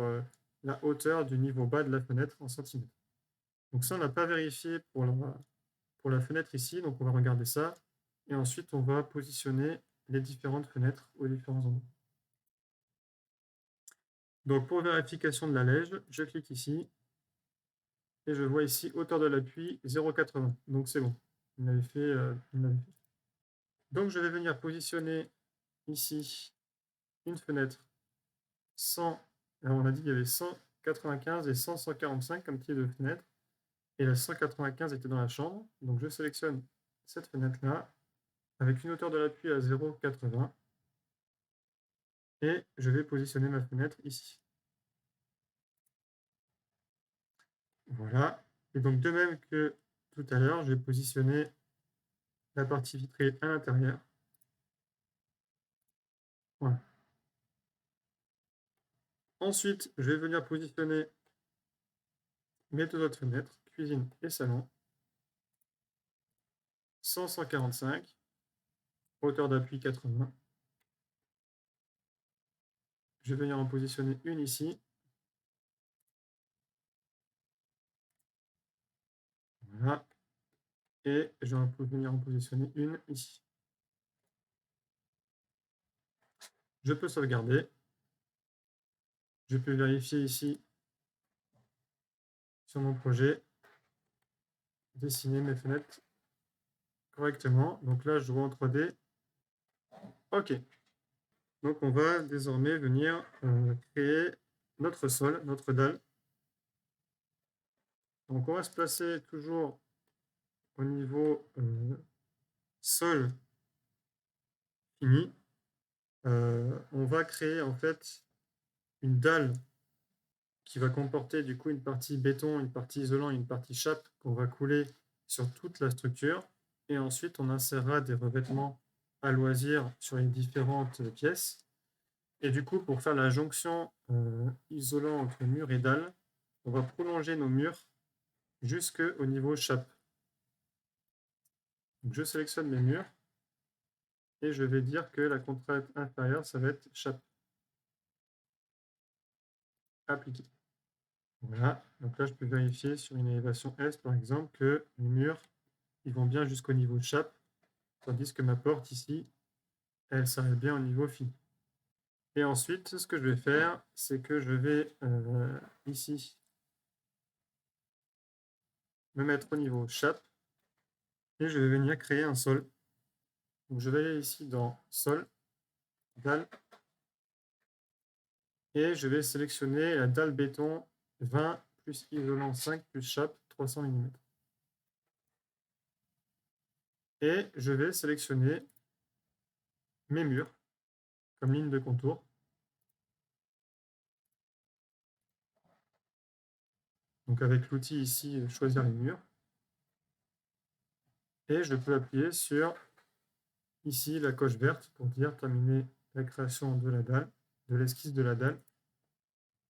la hauteur du niveau bas de la fenêtre en centimètres. Donc ça, on n'a pas vérifié pour la fenêtre ici, donc on va regarder ça, et ensuite on va positionner les différentes fenêtres aux différents endroits. Donc pour vérification de l'allège, je clique ici, et je vois ici hauteur de l'appui 0,80. Donc c'est bon. Il m'avait fait, Donc je vais venir positionner ici une fenêtre 100. Alors on a dit qu'il y avait 195 et 100, 145 comme type de fenêtre. Et la 195 était dans la chambre. Donc je sélectionne cette fenêtre-là avec une hauteur de l'appui à 0,80. Et je vais positionner ma fenêtre ici. Voilà. Et donc de même que tout à l'heure, je vais positionner la partie vitrée à l'intérieur. Voilà. Ensuite, je vais venir positionner mes deux autres fenêtres, cuisine et salon. 145, hauteur d'appui 80. Je vais venir en positionner une ici. Voilà. Et je vais venir en positionner une ici. Je peux sauvegarder. Je peux vérifier ici sur mon projet, dessiner mes fenêtres correctement. Donc là, je vois en 3D. OK. Donc on va désormais venir créer notre sol, notre dalle. Donc on va se placer toujours au niveau sol fini. On va créer en fait une dalle qui va comporter du coup une partie béton, une partie isolant et une partie chape qu'on va couler sur toute la structure. Et ensuite, on insérera des revêtements à loisir sur les différentes pièces. Et du coup, pour faire la jonction isolant entre mur et dalle, on va prolonger nos murs jusqu'au niveau chape. Donc, je sélectionne mes murs et je vais dire que la contrainte inférieure, ça va être chape. Appliqué. Voilà, donc là je peux vérifier sur une élévation S par exemple que les murs ils vont bien jusqu'au niveau chape, tandis que ma porte ici, elle s'arrête bien au niveau fini. Et ensuite, ce que je vais faire, c'est que je vais ici me mettre au niveau chape et je vais venir créer un sol. Donc je vais aller ici dans sol, dalle, et je vais sélectionner la dalle béton 20 plus isolant 5 plus chape 300 mm. Et je vais sélectionner mes murs comme ligne de contour. Donc avec l'outil ici, choisir les murs. Et je peux appuyer sur ici la coche verte pour dire terminer la création de la dalle, de l'esquisse de la dalle.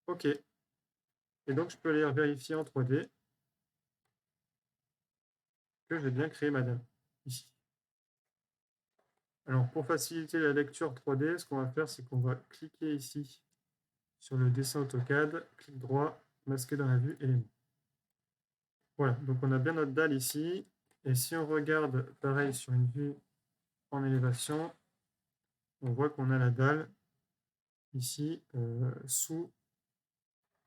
OK. Et donc je peux aller vérifier en 3D que j'ai bien créé ma dalle ici. Alors pour faciliter la lecture 3D, ce qu'on va faire, c'est qu'on va cliquer ici sur le dessin AutoCAD, clic droit, masquer dans la vue élément. Voilà, donc on a bien notre dalle ici. Et si on regarde pareil sur une vue en élévation, on voit qu'on a la dalle ici sous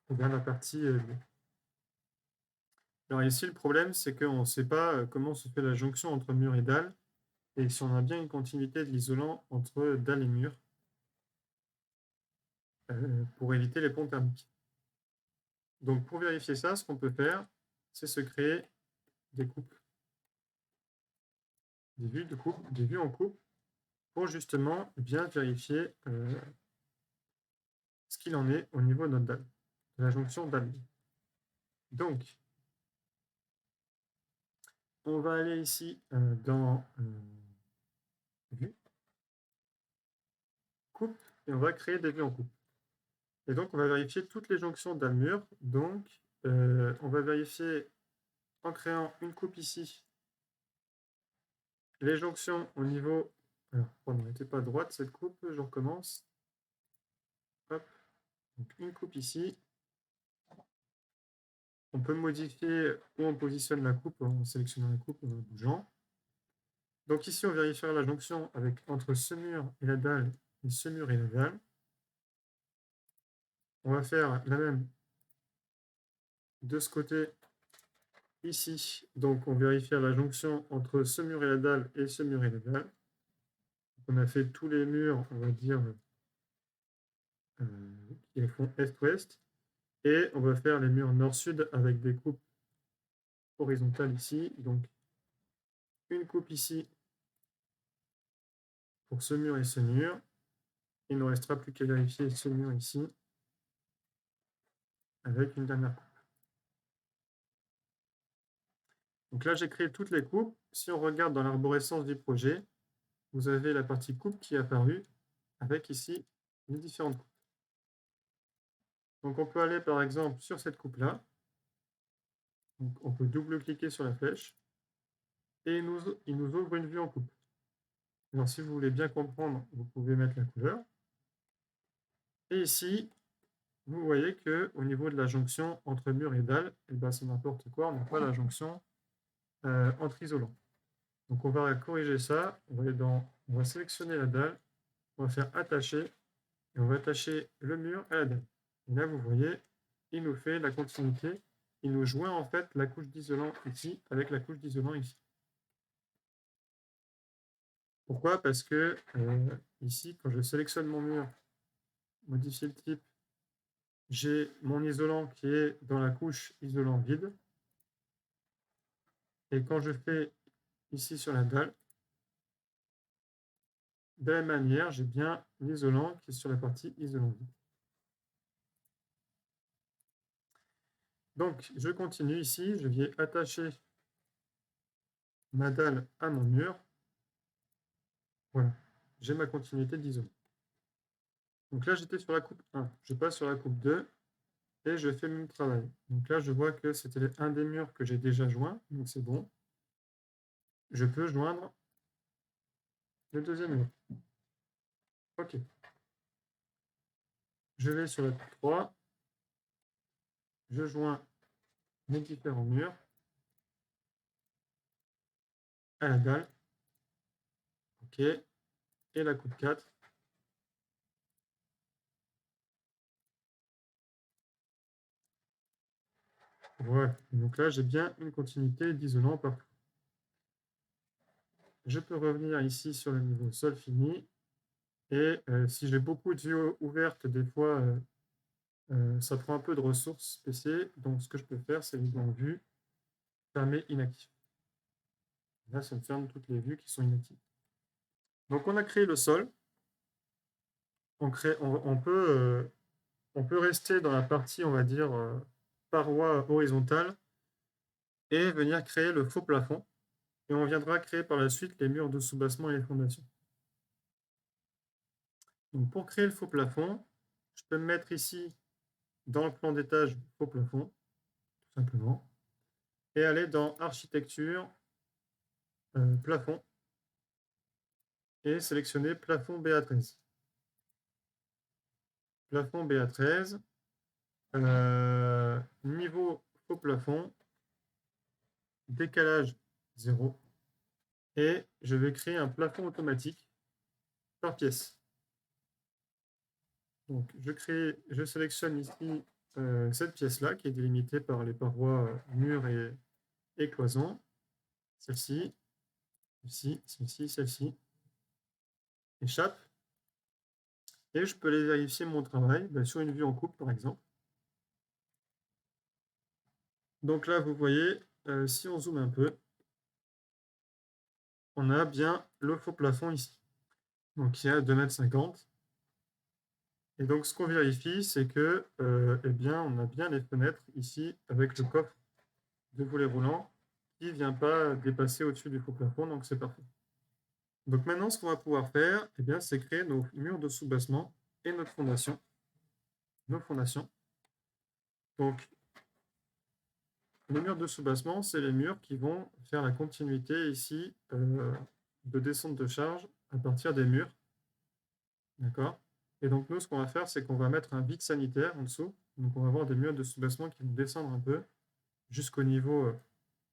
la partie bleue. Alors ici, le problème, c'est qu'on ne sait pas comment se fait la jonction entre mur et dalle, et si on a bien une continuité de l'isolant entre dalle et mur, pour éviter les ponts thermiques. Donc pour vérifier ça, ce qu'on peut faire, c'est se créer des coupes, des vues de coupe, des vues en coupe, pour justement bien vérifier ce qu'il en est au niveau de notre dalle, de la jonction dalle. Donc, on va aller ici dans vue, coupe, et on va créer des vues en coupe. Et donc, on va vérifier toutes les jonctions dalle-mur. Donc, on va vérifier en créant une coupe ici, les jonctions au niveau... Alors, pardon, elle n'était pas droite cette coupe, je recommence. Hop, donc une coupe ici. On peut modifier où on positionne la coupe en sélectionnant la coupe en la bougeant. Donc ici, on vérifiera la jonction entre ce mur et la dalle et ce mur et la dalle. On va faire la même de ce côté ici. Donc on vérifiera la jonction entre ce mur et la dalle et ce mur et la dalle. On a fait tous les murs, on va dire, qui font est-ouest. Et on va faire les murs nord-sud avec des coupes horizontales ici. Donc une coupe ici pour ce mur et ce mur. Il ne nous restera plus qu'à vérifier ce mur ici avec une dernière coupe. Donc là, j'ai créé toutes les coupes. si on regarde dans l'arborescence du projet, vous avez la partie coupe qui est apparue avec ici les différentes coupes. Donc on peut aller par exemple sur cette coupe-là. On peut double-cliquer sur la flèche et il nous ouvre une vue en coupe. Alors si vous voulez bien comprendre, vous pouvez mettre la couleur. Et ici, vous voyez qu'au niveau de la jonction entre mur et dalle, eh ben, c'est n'importe quoi, on n'a pas la jonction entre isolants. Donc on va corriger ça, on va sélectionner la dalle, on va faire attacher, et on va attacher le mur à la dalle. Et là, vous voyez, il nous fait la continuité, il nous joint en fait la couche d'isolant ici avec la couche d'isolant ici. Pourquoi? Parce que ici, quand je sélectionne mon mur, modifier le type, j'ai mon isolant qui est dans la couche isolant vide. Et quand je fais ici sur la dalle, de la même manière, j'ai bien l'isolant qui est sur la partie isolant vide. Donc, je continue ici, je viens attacher ma dalle à mon mur. Voilà, j'ai ma continuité d'isolant. Donc là, j'étais sur la coupe 1, je passe sur la coupe 2 et je fais le même travail. Donc là, je vois que c'était un des murs que j'ai déjà joint, donc c'est bon. Je peux joindre le deuxième mur. OK. Je vais sur la coupe 3, je joins mes différents murs à la dalle. OK. Et la coupe 4. Voilà. Donc là, j'ai bien une continuité d'isolant partout. Je peux revenir ici sur le niveau sol fini. Et si j'ai beaucoup de vues ouvertes, des fois, ça prend un peu de ressources PC. Donc, ce que je peux faire, c'est les dans vue, fermer inactif. Là, ça me ferme toutes les vues qui sont inactives. Donc, on a créé le sol. On peut rester dans la partie, on va dire, paroi horizontale et venir créer le faux plafond. Et on viendra créer par la suite les murs de soubassement et les fondations. Donc, pour créer le faux plafond, je peux me mettre ici dans le plan d'étage faux plafond, tout simplement, et aller dans architecture, plafond, et sélectionner plafond BA13. Plafond BA13, niveau faux plafond, décalage 0, et je vais créer un plafond automatique par pièce. Donc je sélectionne ici cette pièce-là qui est délimitée par les parois murs et cloisons. Celle-ci, celle-ci, celle-ci, celle-ci. Échappe. Et je peux aller vérifier mon travail sur une vue en coupe, par exemple. Donc là, vous voyez, si on zoome un peu, on a bien le faux plafond ici. Donc il y a 2,50 m. Et donc ce qu'on vérifie, c'est que eh bien, on a bien les fenêtres ici avec le coffre de volet roulant qui ne vient pas dépasser au-dessus du faux plafond, donc c'est parfait. Donc maintenant, ce qu'on va pouvoir faire, eh bien, c'est créer nos murs de soubassement et notre fondation. Nos fondations. Donc, les murs de soubassement, c'est les murs qui vont faire la continuité ici de descente de charge à partir des murs. D'accord? Et donc, nous, ce qu'on va faire, c'est qu'on va mettre un vide sanitaire en dessous. Donc, on va avoir des murs de soubassement qui vont descendre un peu jusqu'au niveau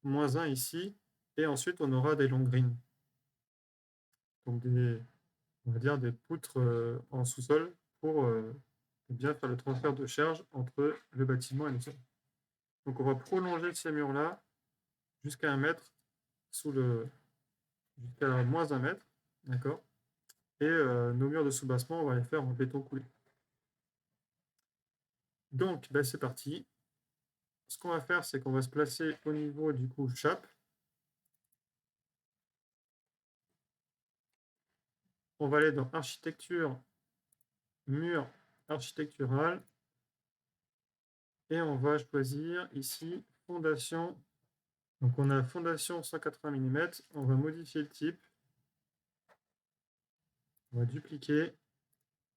-1 ici. Et ensuite, on aura des long greens. Donc, on va dire des poutres en sous-sol pour bien faire le transfert de charge entre le bâtiment et le sol. Donc, on va prolonger ces murs-là jusqu'à 1 mètre jusqu'à -1 mètre, d'accord? Et nos murs de soubassement, on va les faire en béton coulé. Donc, ben, c'est parti. Ce qu'on va faire, c'est qu'on va se placer au niveau du coup chape. On va aller dans architecture, mur architectural, et on va choisir ici fondation Donc on a fondation 180 mm, on va modifier le type, on va dupliquer,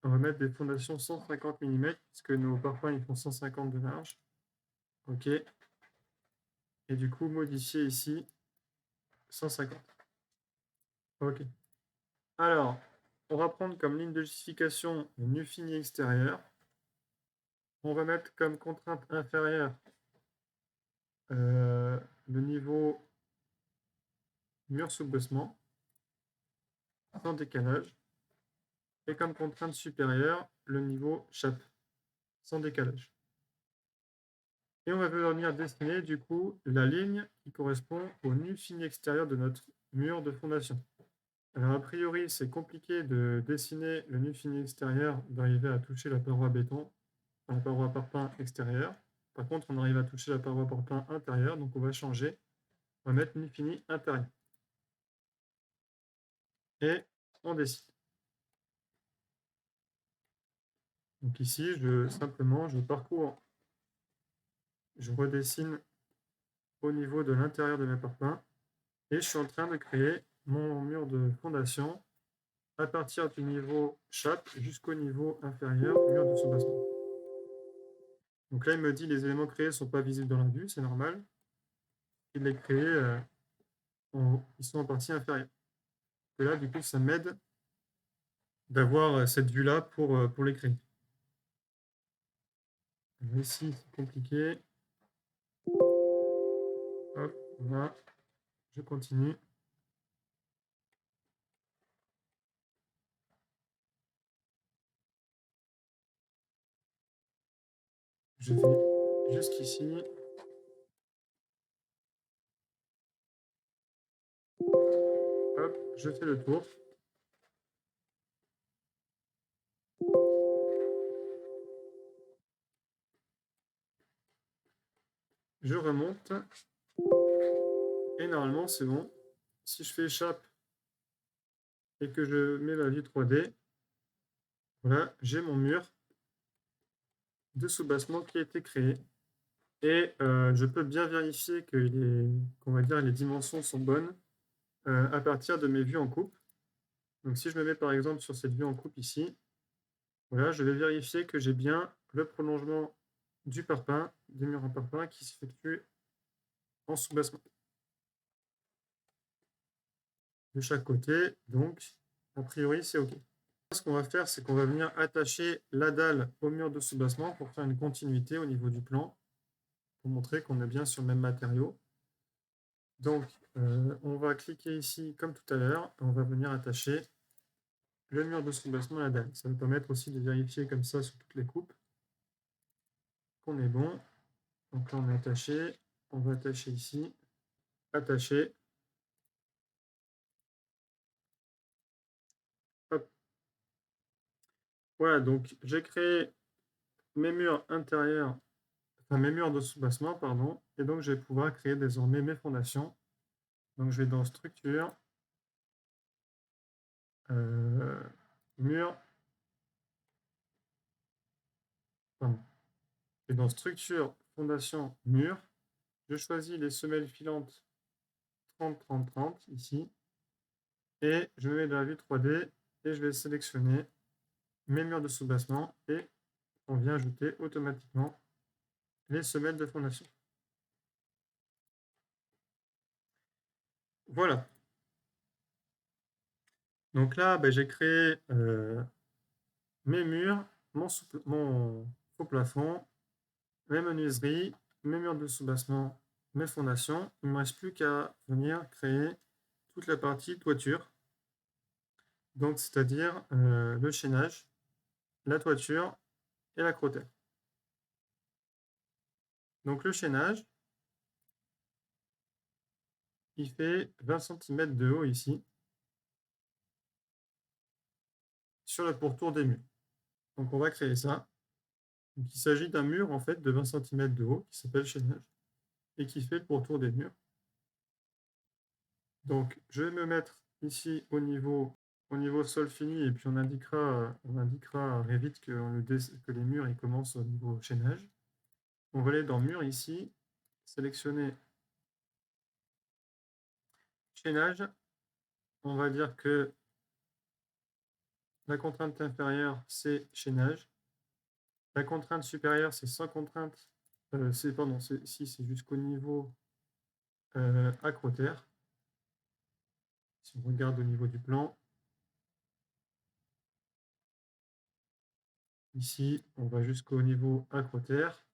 on va mettre des fondations 150 mm, puisque nos parpaings ils font 150 de large. OK. Et du coup, modifier ici 150. OK. Alors, on va prendre comme ligne de justification le nu fini extérieur. On va mettre comme contrainte inférieure le niveau mur sous-baissement, sans décalage. Et comme contrainte supérieure, le niveau chape, sans décalage. Et on va venir dessiner du coup la ligne qui correspond au nu fini extérieur de notre mur de fondation. Alors a priori, c'est compliqué de dessiner le nu fini extérieur, d'arriver à toucher la paroi béton, la paroi parpaing extérieure. Par contre, on arrive à toucher la paroi parpaing intérieure, donc on va changer. On va mettre nu fini intérieur. Et on dessine. Donc ici, simplement, je parcours, je redessine au niveau de l'intérieur de mes parpaings et je suis en train de créer mon mur de fondation à partir du niveau chape jusqu'au niveau inférieur, mur de soubassement. Donc là, il me dit les éléments créés ne sont pas visibles dans la vue, c'est normal. Il les créés, ils sont en partie inférieure. Et là, du coup, ça m'aide d'avoir cette vue-là pour les créer. Alors ici, c'est compliqué. Hop, voilà. Je continue. Je vais jusqu'ici. Hop, je fais le tour. Je remonte. Et normalement, c'est bon. Si je fais échappe et que je mets ma vue 3D, voilà, j'ai mon mur de soubassement qui a été créé. Et je peux bien vérifier que les dimensions sont bonnes à partir de mes vues en coupe. Donc si je me mets par exemple sur cette vue en coupe ici, voilà, je vais vérifier que j'ai bien le prolongement du parpaing, des murs en parpaing qui s'effectue en soubassement. De chaque côté, donc a priori c'est OK. Ce qu'on va faire, c'est qu'on va venir attacher la dalle au mur de soubassement pour faire une continuité au niveau du plan, pour montrer qu'on est bien sur le même matériau. Donc, on va cliquer ici comme tout à l'heure, on va venir attacher le mur de soubassement à la dalle. Ça va permettre aussi de vérifier comme ça sur toutes les coupes qu'on est bon. Donc là, on est attaché, on va attacher ici, attacher. Hop. Voilà, donc j'ai créé mes murs intérieurs, enfin mes murs de soubassement, pardon, et donc je vais pouvoir créer désormais mes fondations. Donc je vais dans structure, mur, pardon. Et dans structure, fondation, mur, je choisis les semelles filantes 30, 30, 30 ici, et je me mets dans la vue 3D et je vais sélectionner mes murs de soubassement et on vient ajouter automatiquement les semelles de fondation. Voilà. Donc là, j'ai créé mes murs, mon faux plafond, mes menuiseries, mes murs de soubassement, mes fondations. Il ne me reste plus qu'à venir créer toute la partie toiture. Donc, c'est-à-dire le chaînage, la toiture et la crotale. Donc, le chaînage, il fait 20 cm de haut ici, sur le pourtour des murs. Donc, on va créer ça. Donc, il s'agit d'un mur en fait de 20 cm de haut qui s'appelle chaînage et qui fait le pourtour des murs. Donc, je vais me mettre ici au niveau sol fini et puis on indiquera à Revit que les murs ils commencent au niveau chaînage. On va aller dans mur ici, sélectionner chaînage, on va dire que la contrainte inférieure, c'est chaînage. La contrainte supérieure, c'est sans contrainte. Si c'est jusqu'au niveau acrotère. Si on regarde au niveau du plan, ici, on va jusqu'au niveau acrotère.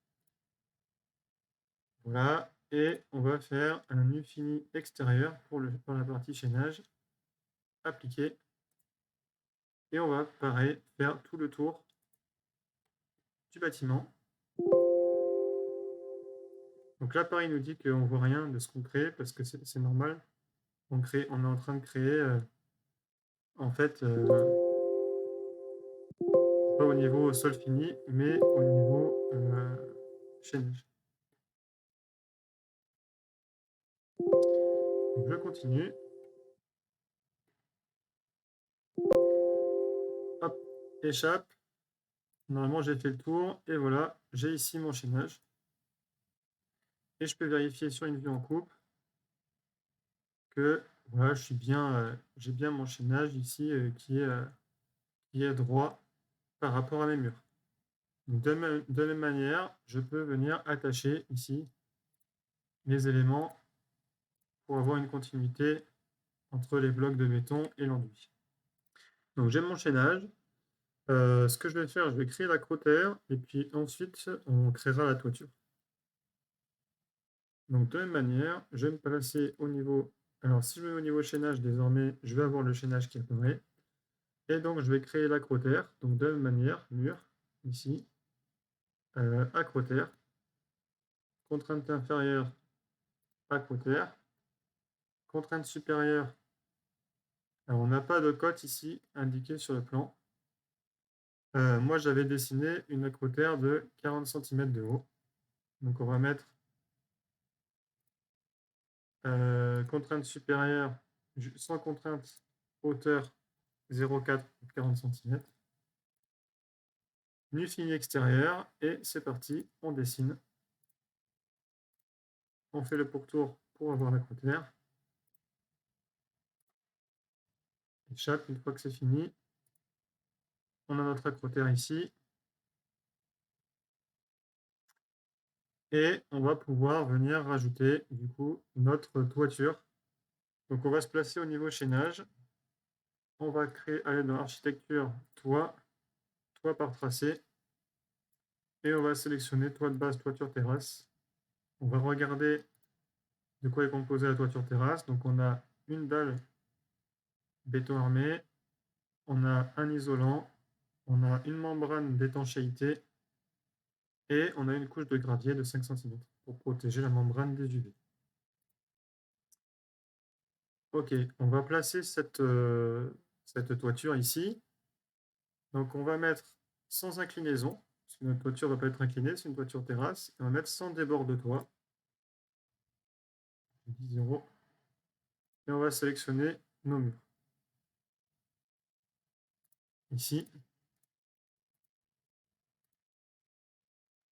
Voilà, et on va faire un nœud fini extérieur pour la partie chaînage appliqué. Et on va, pareil, faire tout le tour du bâtiment. Donc là, pareil, il nous dit qu'on ne voit rien de ce qu'on crée parce que c'est normal. On est en train de créer, en fait, pas au niveau sol fini, mais au niveau chaînage. Donc je continue. Hop, échappe. Normalement, j'ai fait le tour et voilà, j'ai ici mon chaînage. Et je peux vérifier sur une vue en coupe que voilà, j'ai bien mon chaînage ici qui est droit par rapport à mes murs. Donc, de la même manière, je peux venir attacher ici les éléments pour avoir une continuité entre les blocs de béton et l'enduit. Donc j'ai mon chaînage. Ce que je vais faire, je vais créer l'acrotère et puis ensuite on créera la toiture. Donc de la même manière, je vais me placer au niveau... Alors si je me mets au niveau chaînage, désormais, je vais avoir le chaînage qui apparaît. Et donc je vais créer l'acrotère. Donc de la même manière, mur, ici, acrotère, contrainte inférieure, acrotère, contrainte supérieure. Alors on n'a pas de cote ici indiquée sur le plan. Moi j'avais dessiné une acrotère de 40 cm de haut. Donc on va mettre contrainte supérieure, sans contrainte, hauteur 0,4 pour 40 cm. Nu fini extérieur, et c'est parti, on dessine. On fait le pourtour pour avoir l'acrotère. Échappe une fois que c'est fini. On a notre acrotère ici. Et on va pouvoir venir rajouter du coup notre toiture. Donc on va se placer au niveau chaînage. On va aller dans architecture, toit par tracé. Et on va sélectionner toit de base, toiture terrasse. On va regarder de quoi est composée la toiture terrasse. Donc on a une dalle béton armé, on a un isolant, on a une membrane d'étanchéité et on a une couche de gravier de 5 cm pour protéger la membrane des UV. Ok, on va placer cette toiture ici. Donc on va mettre sans inclinaison, parce que notre toiture ne va pas être inclinée, c'est une toiture terrasse, et on va mettre sans débord de toit. 0. Et on va sélectionner nos murs. Ici.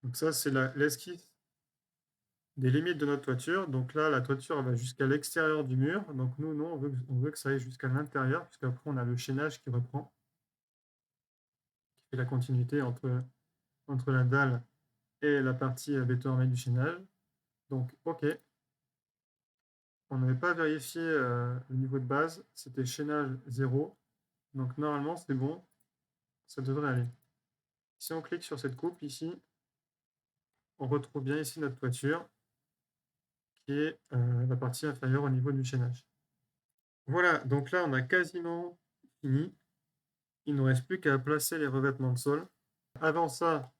Donc ça, c'est l'esquisse des limites de notre toiture. Donc là, la toiture va jusqu'à l'extérieur du mur. Donc nous, non, on veut que ça aille jusqu'à l'intérieur, puisqu'après, on a le chaînage qui reprend, qui fait la continuité entre la dalle et la partie béton armé du chaînage. Donc, OK. On n'avait pas vérifié le niveau de base. C'était chaînage 0. Donc normalement, c'est bon. Ça devrait aller. Si on clique sur cette coupe ici, on retrouve bien ici notre toiture, qui est la partie inférieure au niveau du chaînage. Voilà, donc là, on a quasiment fini. Il ne nous reste plus qu'à placer les revêtements de sol. Avant ça,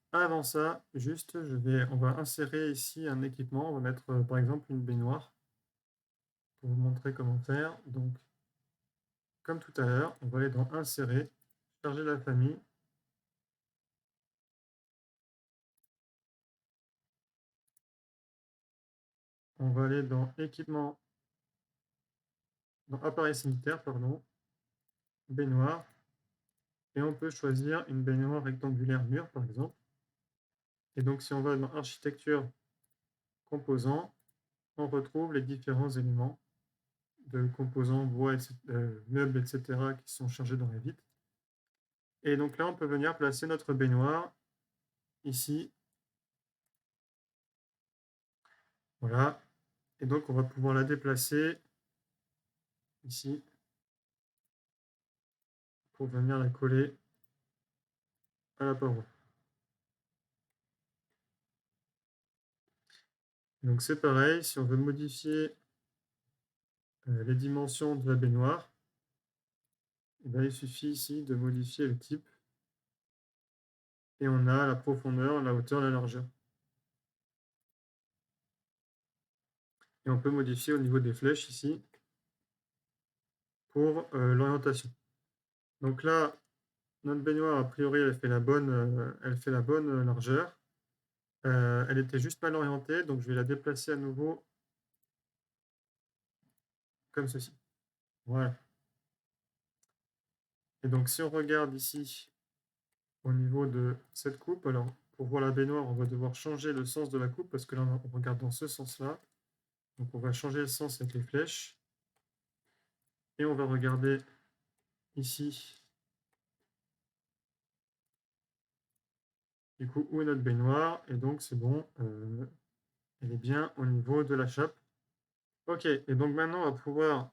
juste, on va insérer ici un équipement. On va mettre par exemple une baignoire pour vous montrer comment faire. Donc, comme tout à l'heure, on va aller dans Insérer, charger la famille. On va aller dans Équipement, dans Appareil sanitaire, pardon, baignoire. Et on peut choisir une baignoire rectangulaire mur, par exemple. Et donc, si on va dans Architecture, Composants, on retrouve les différents éléments de composants, bois, meubles, etc. qui sont chargés dans les vitres. Et donc là, on peut venir placer notre baignoire ici. Voilà. Et donc, on va pouvoir la déplacer ici pour venir la coller à la paroi. Donc c'est pareil, si on veut modifier les dimensions de la baignoire, eh bien, il suffit ici de modifier le type et on a la profondeur, la hauteur, la largeur. Et on peut modifier au niveau des flèches ici pour l'orientation. Donc là, notre baignoire, a priori, elle fait la bonne largeur. Elle était juste mal orientée, donc je vais la déplacer à nouveau comme ceci. Voilà. Et donc si on regarde ici au niveau de cette coupe, alors pour voir la baignoire, on va devoir changer le sens de la coupe parce que là, on regarde dans ce sens-là. Donc on va changer le sens avec les flèches. Et on va regarder ici, du coup, où est notre baignoire. Et donc c'est bon, elle est bien au niveau de la chape. Ok, et donc maintenant, on va pouvoir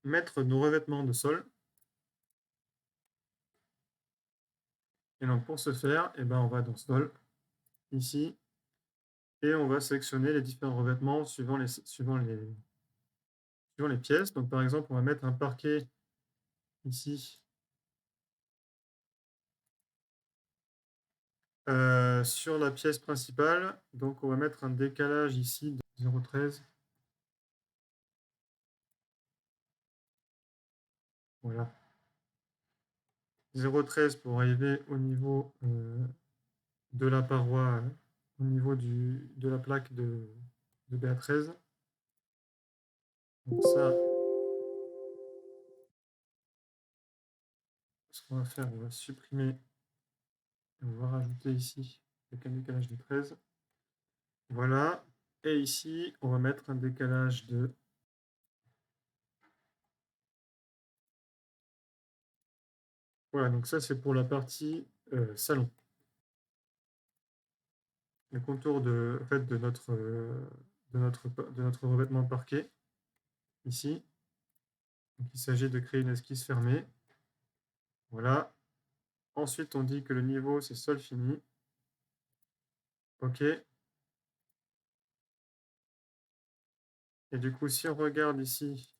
mettre nos revêtements de sol. Et donc pour ce faire, eh ben, on va dans Sol, ici, et on va sélectionner les différents revêtements suivant les pièces. Donc par exemple, on va mettre un parquet ici sur la pièce principale. Donc on va mettre un décalage ici de 0,13. Voilà. 0,13 pour arriver au niveau de la paroi, au niveau de la plaque de BA13. Donc ça, ce qu'on va faire, on va supprimer et on va rajouter ici avec un décalage de 13. Voilà. Et ici, on va mettre un décalage de... Voilà, donc ça c'est pour la partie salon. Le contour en fait, de notre revêtement de parquet, ici. Donc, il s'agit de créer une esquisse fermée. Voilà. Ensuite, on dit que le niveau, c'est sol fini. OK. Et du coup, si on regarde ici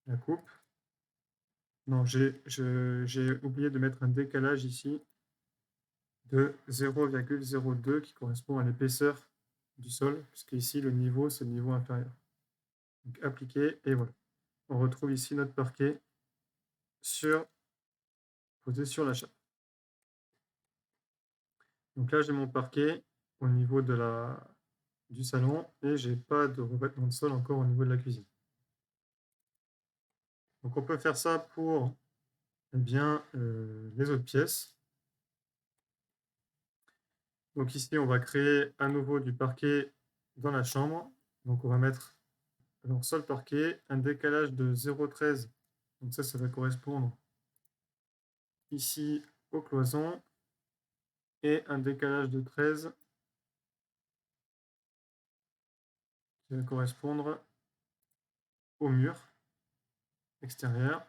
la coupe, non, j'ai oublié de mettre un décalage ici de 0,02 qui correspond à l'épaisseur du sol, puisque ici, le niveau, c'est le niveau inférieur. Donc, appliquer, et voilà. On retrouve ici notre parquet posé sur la chape. Donc là, j'ai mon parquet au niveau du salon et j'ai pas de revêtement de sol encore au niveau de la cuisine. Donc on peut faire ça pour bien, les autres pièces. Donc ici, on va créer à nouveau du parquet dans la chambre. Donc on va mettre alors sol parquet, un décalage de 0,13. Donc ça va correspondre ici aux cloisons et un décalage de 13 qui va correspondre au mur extérieur.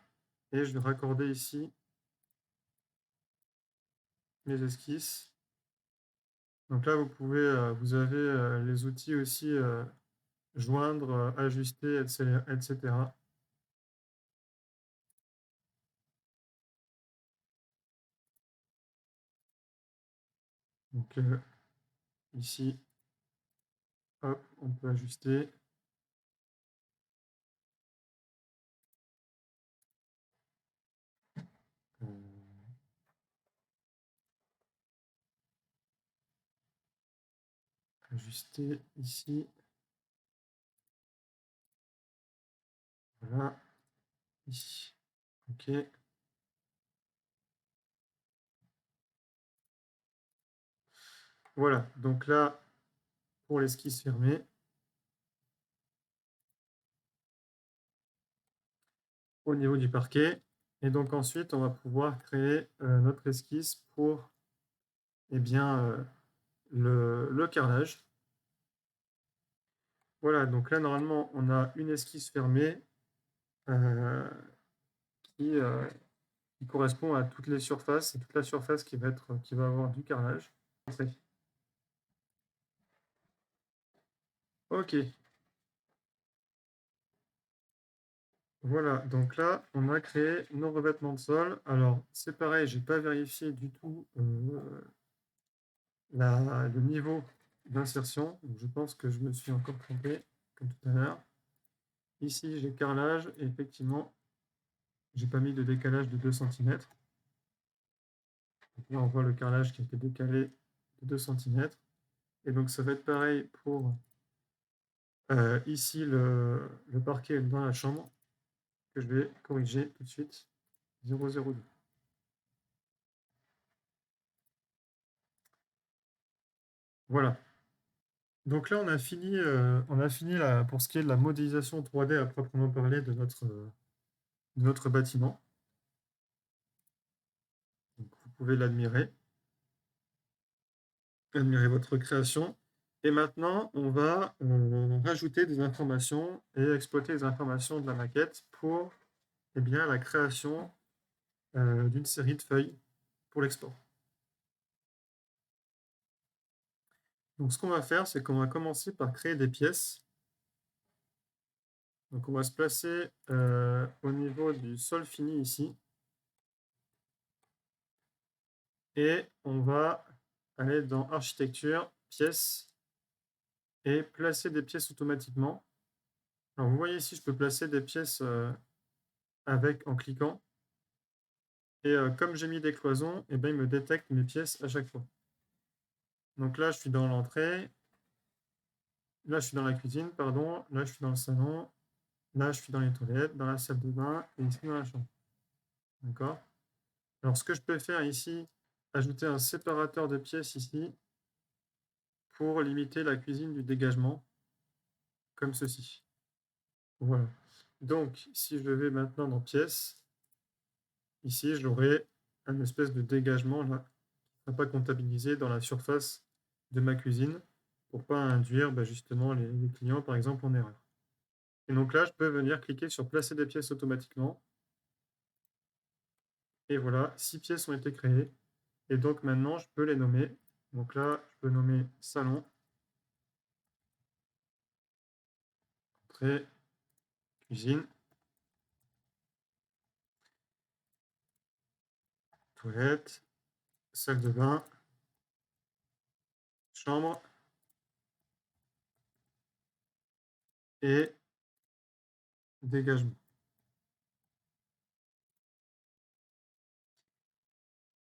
Et je vais raccorder ici mes esquisses. Donc là, vous avez les outils aussi joindre, ajuster, etc. Donc ici, hop, on peut ajuster. Euh, ajuster ici. Voilà. Ici. OK. Voilà. Donc là, pour l'esquisse fermée, au niveau du parquet. Et donc ensuite, on va pouvoir créer notre esquisse pour eh bien, le carrelage. Voilà, donc là, normalement, on a une esquisse fermée euh, qui, euh, qui correspond à toutes les surfaces, et toute la surface qui va avoir du carrelage. Ok, voilà, donc là, on a créé nos revêtements de sol. Alors, c'est pareil, j'ai pas vérifié du tout le niveau d'insertion. Donc, je pense que je me suis encore trompé, comme tout à l'heure. Ici, j'ai carrelage, et effectivement, j'ai pas mis de décalage de 2 cm. Donc là, on voit le carrelage qui a été décalé de 2 cm. Et donc, ça va être pareil pour ici le parquet dans la chambre, que je vais corriger tout de suite. 0,02. Voilà. Donc là, on a fini pour ce qui est de la modélisation 3D à proprement parler de notre bâtiment. Donc, vous pouvez admirer votre création. Et maintenant, on va rajouter des informations et exploiter les informations de la maquette pour bien, la création d'une série de feuilles pour l'export. Donc, ce qu'on va faire, c'est qu'on va commencer par créer des pièces. Donc, on va se placer au niveau du sol fini ici. Et on va aller dans architecture, pièces, et placer des pièces automatiquement. Alors, vous voyez ici, je peux placer des pièces en cliquant. Et comme j'ai mis des cloisons, et il me détecte mes pièces à chaque fois. Donc là, je suis dans l'entrée. Là, je suis dans la cuisine, pardon. Là, je suis dans le salon. Là, je suis dans les toilettes, dans la salle de bain et ici dans la chambre. D'accord? Alors, ce que je peux faire ici, ajouter un séparateur de pièces ici pour limiter la cuisine du dégagement, comme ceci. Voilà. Donc, si je vais maintenant dans pièces, ici, j'aurai un espèce de dégagement là, qui ne sera pas comptabilisé dans la surface de ma cuisine pour ne pas induire justement les clients, par exemple, en erreur. Et donc là, je peux venir cliquer sur placer des pièces automatiquement. Et voilà, 6 pièces ont été créées. Et donc maintenant, je peux les nommer. Donc là, je peux nommer salon, entrée, cuisine, toilette, salle de bain, chambre et dégagement.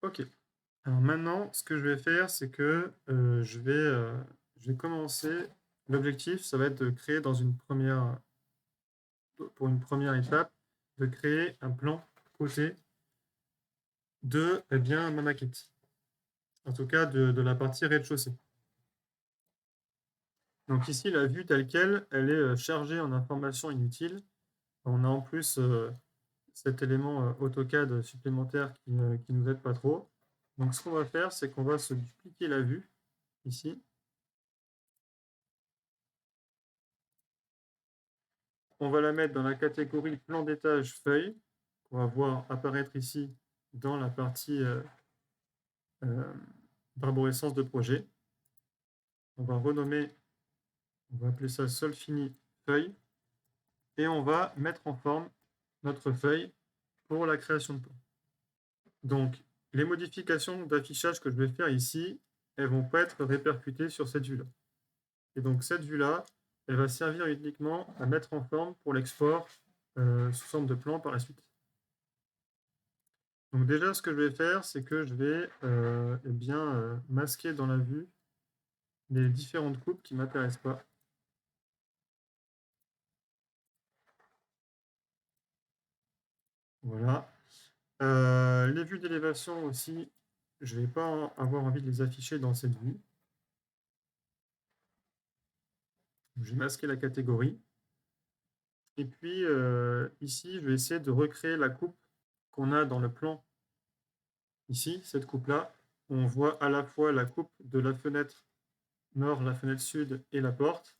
Ok. Alors maintenant, ce que je vais faire, c'est que je vais commencer. L'objectif, ça va être de créer pour une première étape, de créer un plan posé de ma maquette. En tout cas, de la partie rez-de-chaussée. Donc ici, la vue telle quelle, elle est chargée en informations inutiles. On a en plus cet élément AutoCAD supplémentaire qui nous aide pas trop. Donc ce qu'on va faire, c'est qu'on va se dupliquer la vue ici. On va la mettre dans la catégorie plan d'étage feuille, qu'on va voir apparaître ici dans la partie d'arborescence de projet. On va renommer, on va appeler ça sol fini feuille, et on va mettre en forme notre feuille pour la création de plan. Donc, les modifications d'affichage que je vais faire ici, elles vont pas être répercutées sur cette vue-là. Et donc, cette vue-là, elle va servir uniquement à mettre en forme pour l'export sous forme de plan par la suite. Donc déjà, ce que je vais faire, c'est que je vais masquer dans la vue les différentes coupes qui ne m'intéressent pas. Voilà. Les vues d'élévation aussi, je ne vais pas avoir envie de les afficher dans cette vue. Je vais masquer la catégorie. Et puis, ici, je vais essayer de recréer la coupe qu'on a dans le plan ici, cette coupe-là. On voit à la fois la coupe de la fenêtre nord, la fenêtre sud et la porte.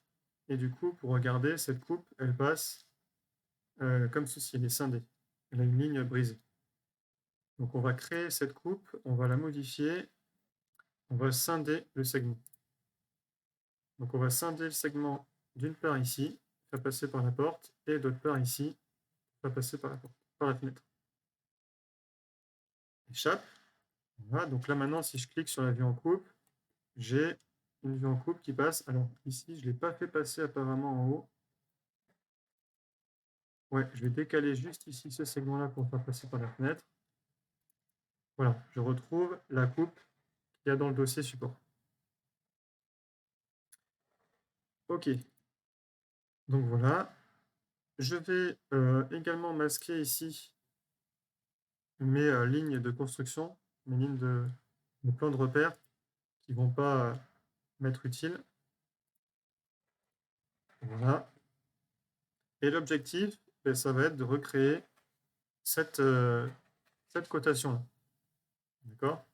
Et du coup, pour regarder, cette coupe, elle passe comme ceci, elle est scindée. Elle a une ligne brisée. Donc on va créer cette coupe, on va la modifier, on va scinder le segment. Donc on va scinder le segment d'une part ici, faire passer par la porte, et d'autre part ici, faire passer par la porte, par la fenêtre. Échappe. Voilà, donc là maintenant, si je clique sur la vue en coupe, j'ai une vue en coupe qui passe. Alors ici, je ne l'ai pas fait passer apparemment en haut. Ouais, je vais décaler juste ici ce segment-là pour faire passer par la fenêtre. Voilà, je retrouve la coupe qu'il y a dans le dossier support. OK. Donc voilà. Je vais également masquer ici mes lignes de construction, mes lignes de plan de repère qui ne vont pas m'être utiles. Voilà. Et l'objectif, ça va être de recréer cette cotation-là. D'accord?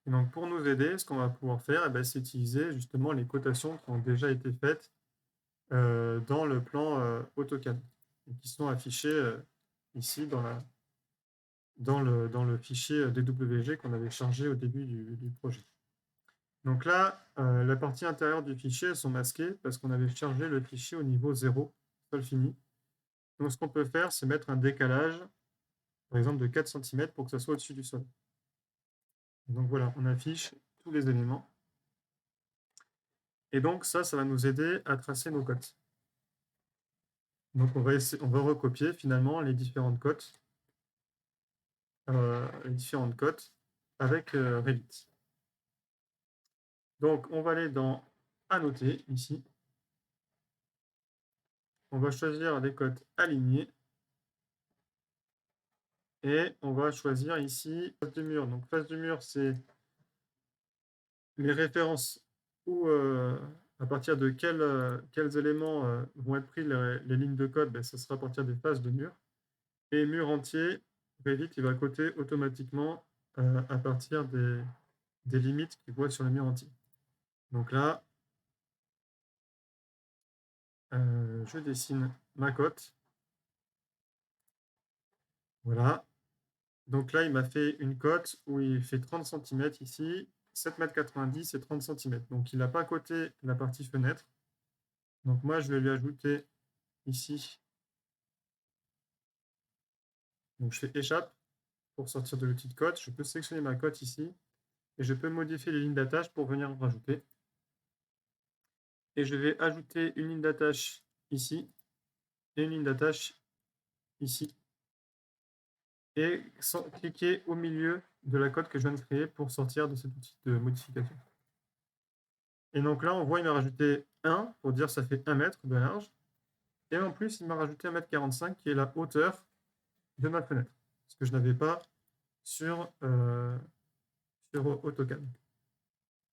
Et donc, pour nous aider, ce qu'on va pouvoir faire, c'est utiliser justement les cotations qui ont déjà été faites dans le plan AutoCAD et qui sont affichées ici dans le fichier DWG qu'on avait chargé au début du projet. Donc là, la partie intérieure du fichier, elles sont masquées parce qu'on avait chargé le fichier au niveau 0, sol fini. Donc ce qu'on peut faire, c'est mettre un décalage, par exemple de 4 cm pour que ça soit au-dessus du sol. Et donc voilà, on affiche tous les éléments. Et donc ça va nous aider à tracer nos cotes. Donc on va recopier finalement les différentes cotes avec Revit. Donc on va aller dans Annoter ici. On va choisir des cotes alignées. Et on va choisir ici face de mur. Donc face de mur, c'est les références où, à partir de quels éléments vont être pris les lignes de code, ce sera à partir des faces de mur. Et mur entier, Revit, il va coter automatiquement à partir des limites qu'il voit sur le mur entier. Donc là, je dessine ma cote. Voilà. Donc là, il m'a fait une cote où il fait 30 cm ici, 7,90 m et 30 cm. Donc il n'a pas coté la partie fenêtre. Donc moi, je vais lui ajouter ici. Donc je fais échappe pour sortir de l'outil de cote. Je peux sélectionner ma cote ici et je peux modifier les lignes d'attache pour venir en rajouter. Et je vais ajouter une ligne d'attache ici et une ligne d'attache ici. Et cliquer au milieu de la cote que je viens de créer pour sortir de cet outil de modification. Et donc là, on voit, il m'a rajouté 1 pour dire ça fait 1 mètre de large. Et en plus, il m'a rajouté 1,45 m qui est la hauteur de ma fenêtre. Ce que je n'avais pas sur AutoCAD.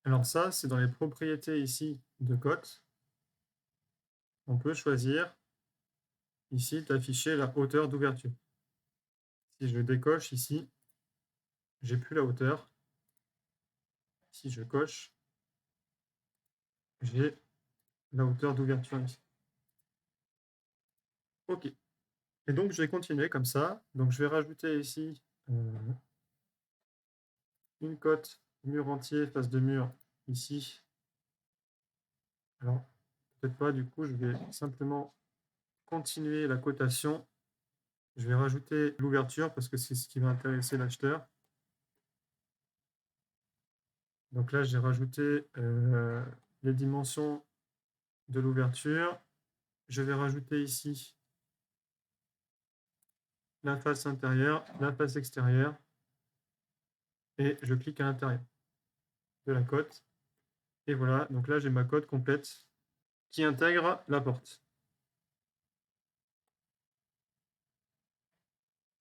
Alors ça, c'est dans les propriétés ici de cote. On peut choisir ici d'afficher la hauteur d'ouverture. Si je décoche ici, j'ai plus la hauteur. Si je coche, j'ai la hauteur d'ouverture ici. OK. Et donc, je vais continuer comme ça. Donc, je vais rajouter ici une cote mur entier, face de mur, ici. Alors, peut-être pas, du coup, je vais simplement continuer la cotation. Je vais rajouter l'ouverture parce que c'est ce qui va intéresser l'acheteur. Donc là, j'ai rajouté les dimensions de l'ouverture. Je vais rajouter ici la face intérieure, la face extérieure. Et je clique à l'intérieur de la cote. Et voilà, donc là, j'ai ma cote complète qui intègre la porte.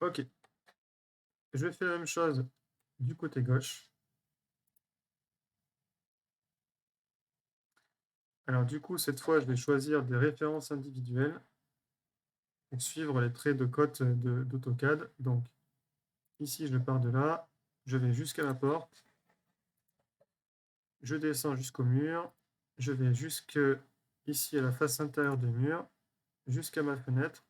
OK. Je fais la même chose du côté gauche. Alors du coup, cette fois, je vais choisir des références individuelles pour suivre les traits de côte d'AutoCAD. Donc ici, je pars de là, je vais jusqu'à la porte, je descends jusqu'au mur, je vais jusque ici à la face intérieure du mur, jusqu'à ma fenêtre,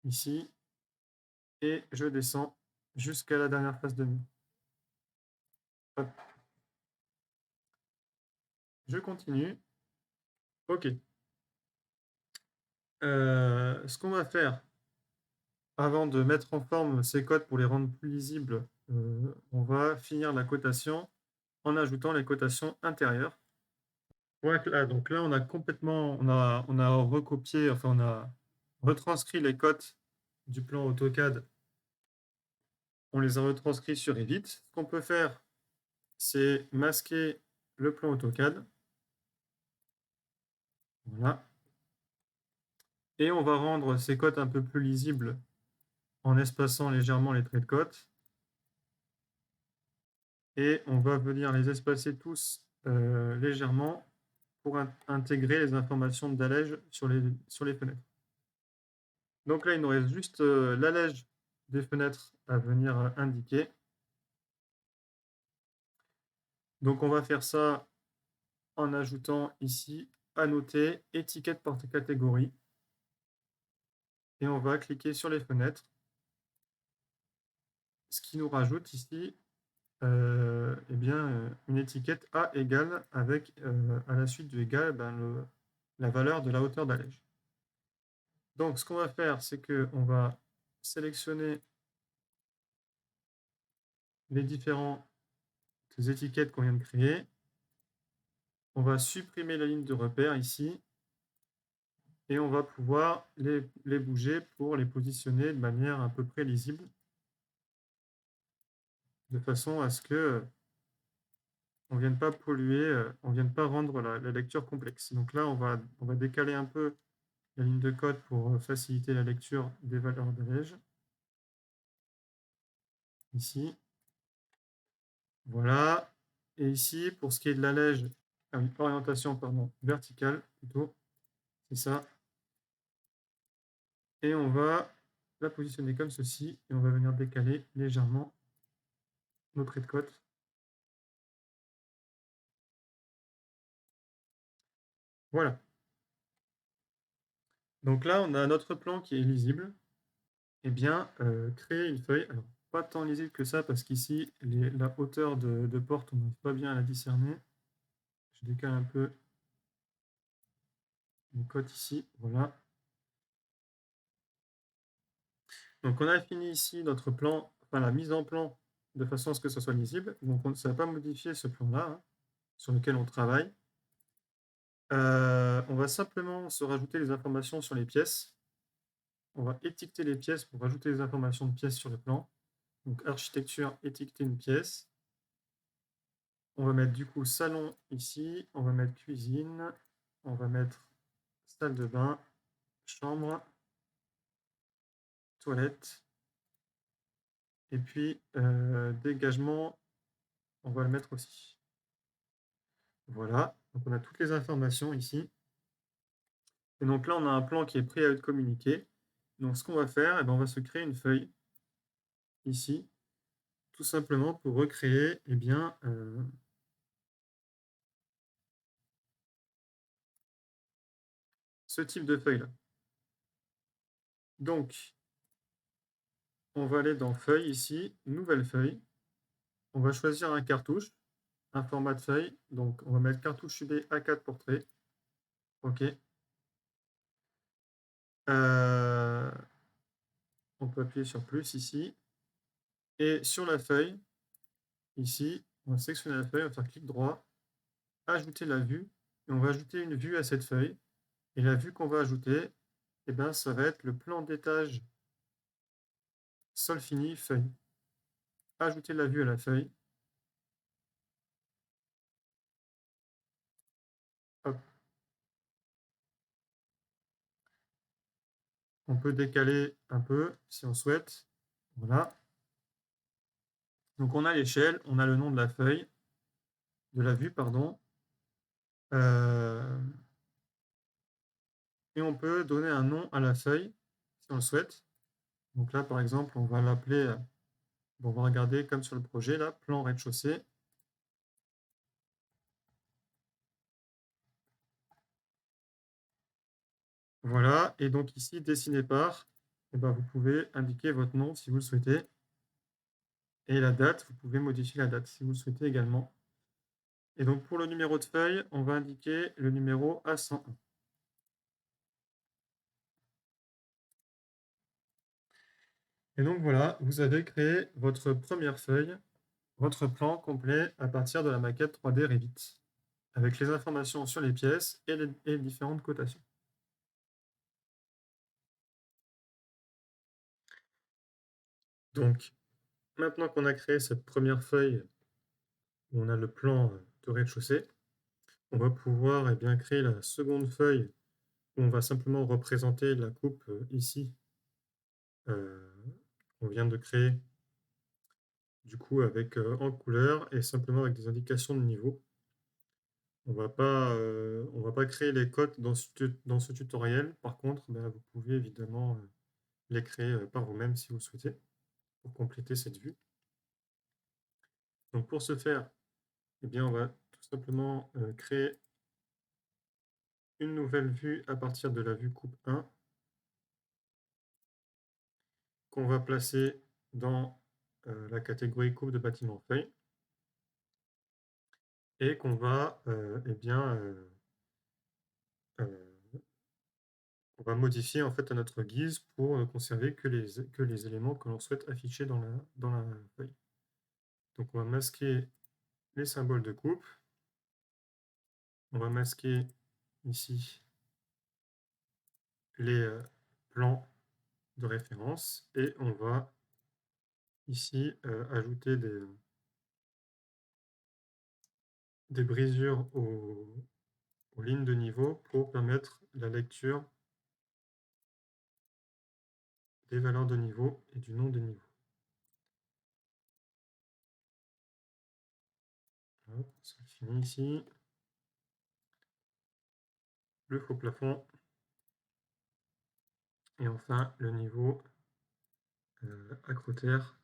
ici, et je descends jusqu'à la dernière face de mur. Hop. Je continue. OK. Ce qu'on va faire, avant de mettre en forme ces cotes pour les rendre plus lisibles, on va finir la cotation en ajoutant les cotations intérieures. Voilà, donc là, on a complètement on a recopié, enfin, on a retranscrit les cotes du plan AutoCAD. On les a retranscrits sur Revit. Ce qu'on peut faire, c'est masquer le plan AutoCAD. Voilà. Et on va rendre ces cotes un peu plus lisibles en espaçant légèrement les traits de côte. Et on va venir les espacer tous légèrement pour intégrer les informations d'allège sur les fenêtres. Donc là, il nous reste juste l'allège des fenêtres à venir indiquer. Donc on va faire ça en ajoutant ici annoter étiquette par catégorie. Et on va cliquer sur les fenêtres. Ce qui nous rajoute ici eh bien, une étiquette A égale avec, à la suite du égal, ben, la valeur de la hauteur d'allège. Donc, ce qu'on va faire, c'est qu'on va sélectionner les différentes étiquettes qu'on vient de créer. On va supprimer la ligne de repère ici. Et on va pouvoir les bouger pour les positionner de manière à peu près lisible. De façon à ce que on ne vienne pas polluer, on ne vienne pas rendre la lecture complexe. Donc là, on va décaler un peu la ligne de code pour faciliter la lecture des valeurs d'allège. Ici. Voilà. Et ici, pour ce qui est de l'allège, orientation pardon, verticale plutôt, c'est ça. Et on va la positionner comme ceci, et on va venir décaler légèrement nos traits de côte. Voilà. Donc là, on a notre plan qui est lisible. Eh bien, créer une feuille, alors pas tant lisible que ça, parce qu'ici, la hauteur de porte, on n'arrive pas bien à la discerner. Je décale un peu les côtes ici, voilà. Donc on a fini ici notre plan, enfin la mise en plan, de façon à ce que ce soit lisible. Donc on ne va pas modifier ce plan-là, hein, sur lequel on travaille. On va simplement se rajouter les informations sur les pièces. On va étiqueter les pièces pour rajouter les informations de pièces sur le plan. Donc architecture, étiqueter une pièce. On va mettre du coup salon ici, on va mettre cuisine, on va mettre salle de bain, chambre, toilette, et puis dégagement, on va le mettre aussi. Voilà, donc on a toutes les informations ici. Et donc là, on a un plan qui est prêt à être communiqué. Donc ce qu'on va faire, eh ben, on va se créer une feuille ici, tout simplement pour recréer eh bien, ce type de feuille-là. Donc, on va aller dans Feuille ici, Nouvelle feuille. On va choisir un cartouche, un format de feuille. Donc, on va mettre cartouche UV A4 portrait. OK. On peut appuyer sur plus ici. Et sur la feuille, ici, on va sélectionner la feuille, on va faire clic droit, ajouter la vue, et on va ajouter une vue à cette feuille. Et la vue qu'on va ajouter, eh ben, ça va être le plan d'étage sol fini feuille. Ajouter la vue à la feuille. Hop. On peut décaler un peu si on souhaite. Voilà. Donc on a l'échelle, on a le nom de la feuille. la vue, pardon. Et on peut donner un nom à la feuille si on le souhaite. Donc là, par exemple, on va l'appeler, on va regarder comme sur le projet, là, plan rez-de-chaussée. Voilà, et donc ici, dessiner par, eh ben, vous pouvez indiquer votre nom si vous le souhaitez. Et la date, vous pouvez modifier la date si vous le souhaitez également. Et donc pour le numéro de feuille, on va indiquer le numéro A101. Et donc voilà, vous avez créé votre première feuille, votre plan complet à partir de la maquette 3D Revit, avec les informations sur les pièces et les différentes cotations. Donc, maintenant qu'on a créé cette première feuille où on a le plan de rez-de-chaussée, on va pouvoir bien, créer la seconde feuille où on va simplement représenter la coupe ici qu'on vient de créer du coup avec en couleur et simplement avec des indications de niveau. On va pas créer les cotes dans ce tutoriel. Par contre, vous pouvez évidemment les créer par vous-même si vous le souhaitez pour compléter cette vue. Donc pour ce faire, eh bien, on va tout simplement créer une nouvelle vue à partir de la vue coupe 1 qu'on va placer dans la catégorie coupe de bâtiment feuille et qu'on va eh bien, on va modifier en fait à notre guise pour conserver que les éléments que l'on souhaite afficher dans la feuille. Donc on va masquer les symboles de coupe. On va masquer ici les plans de référence et on va ici ajouter des brisures aux lignes de niveau pour permettre la lecture des valeurs de niveau et du nom des niveaux. Hop, ça finit ici. Le faux plafond. Et enfin le niveau acrotère.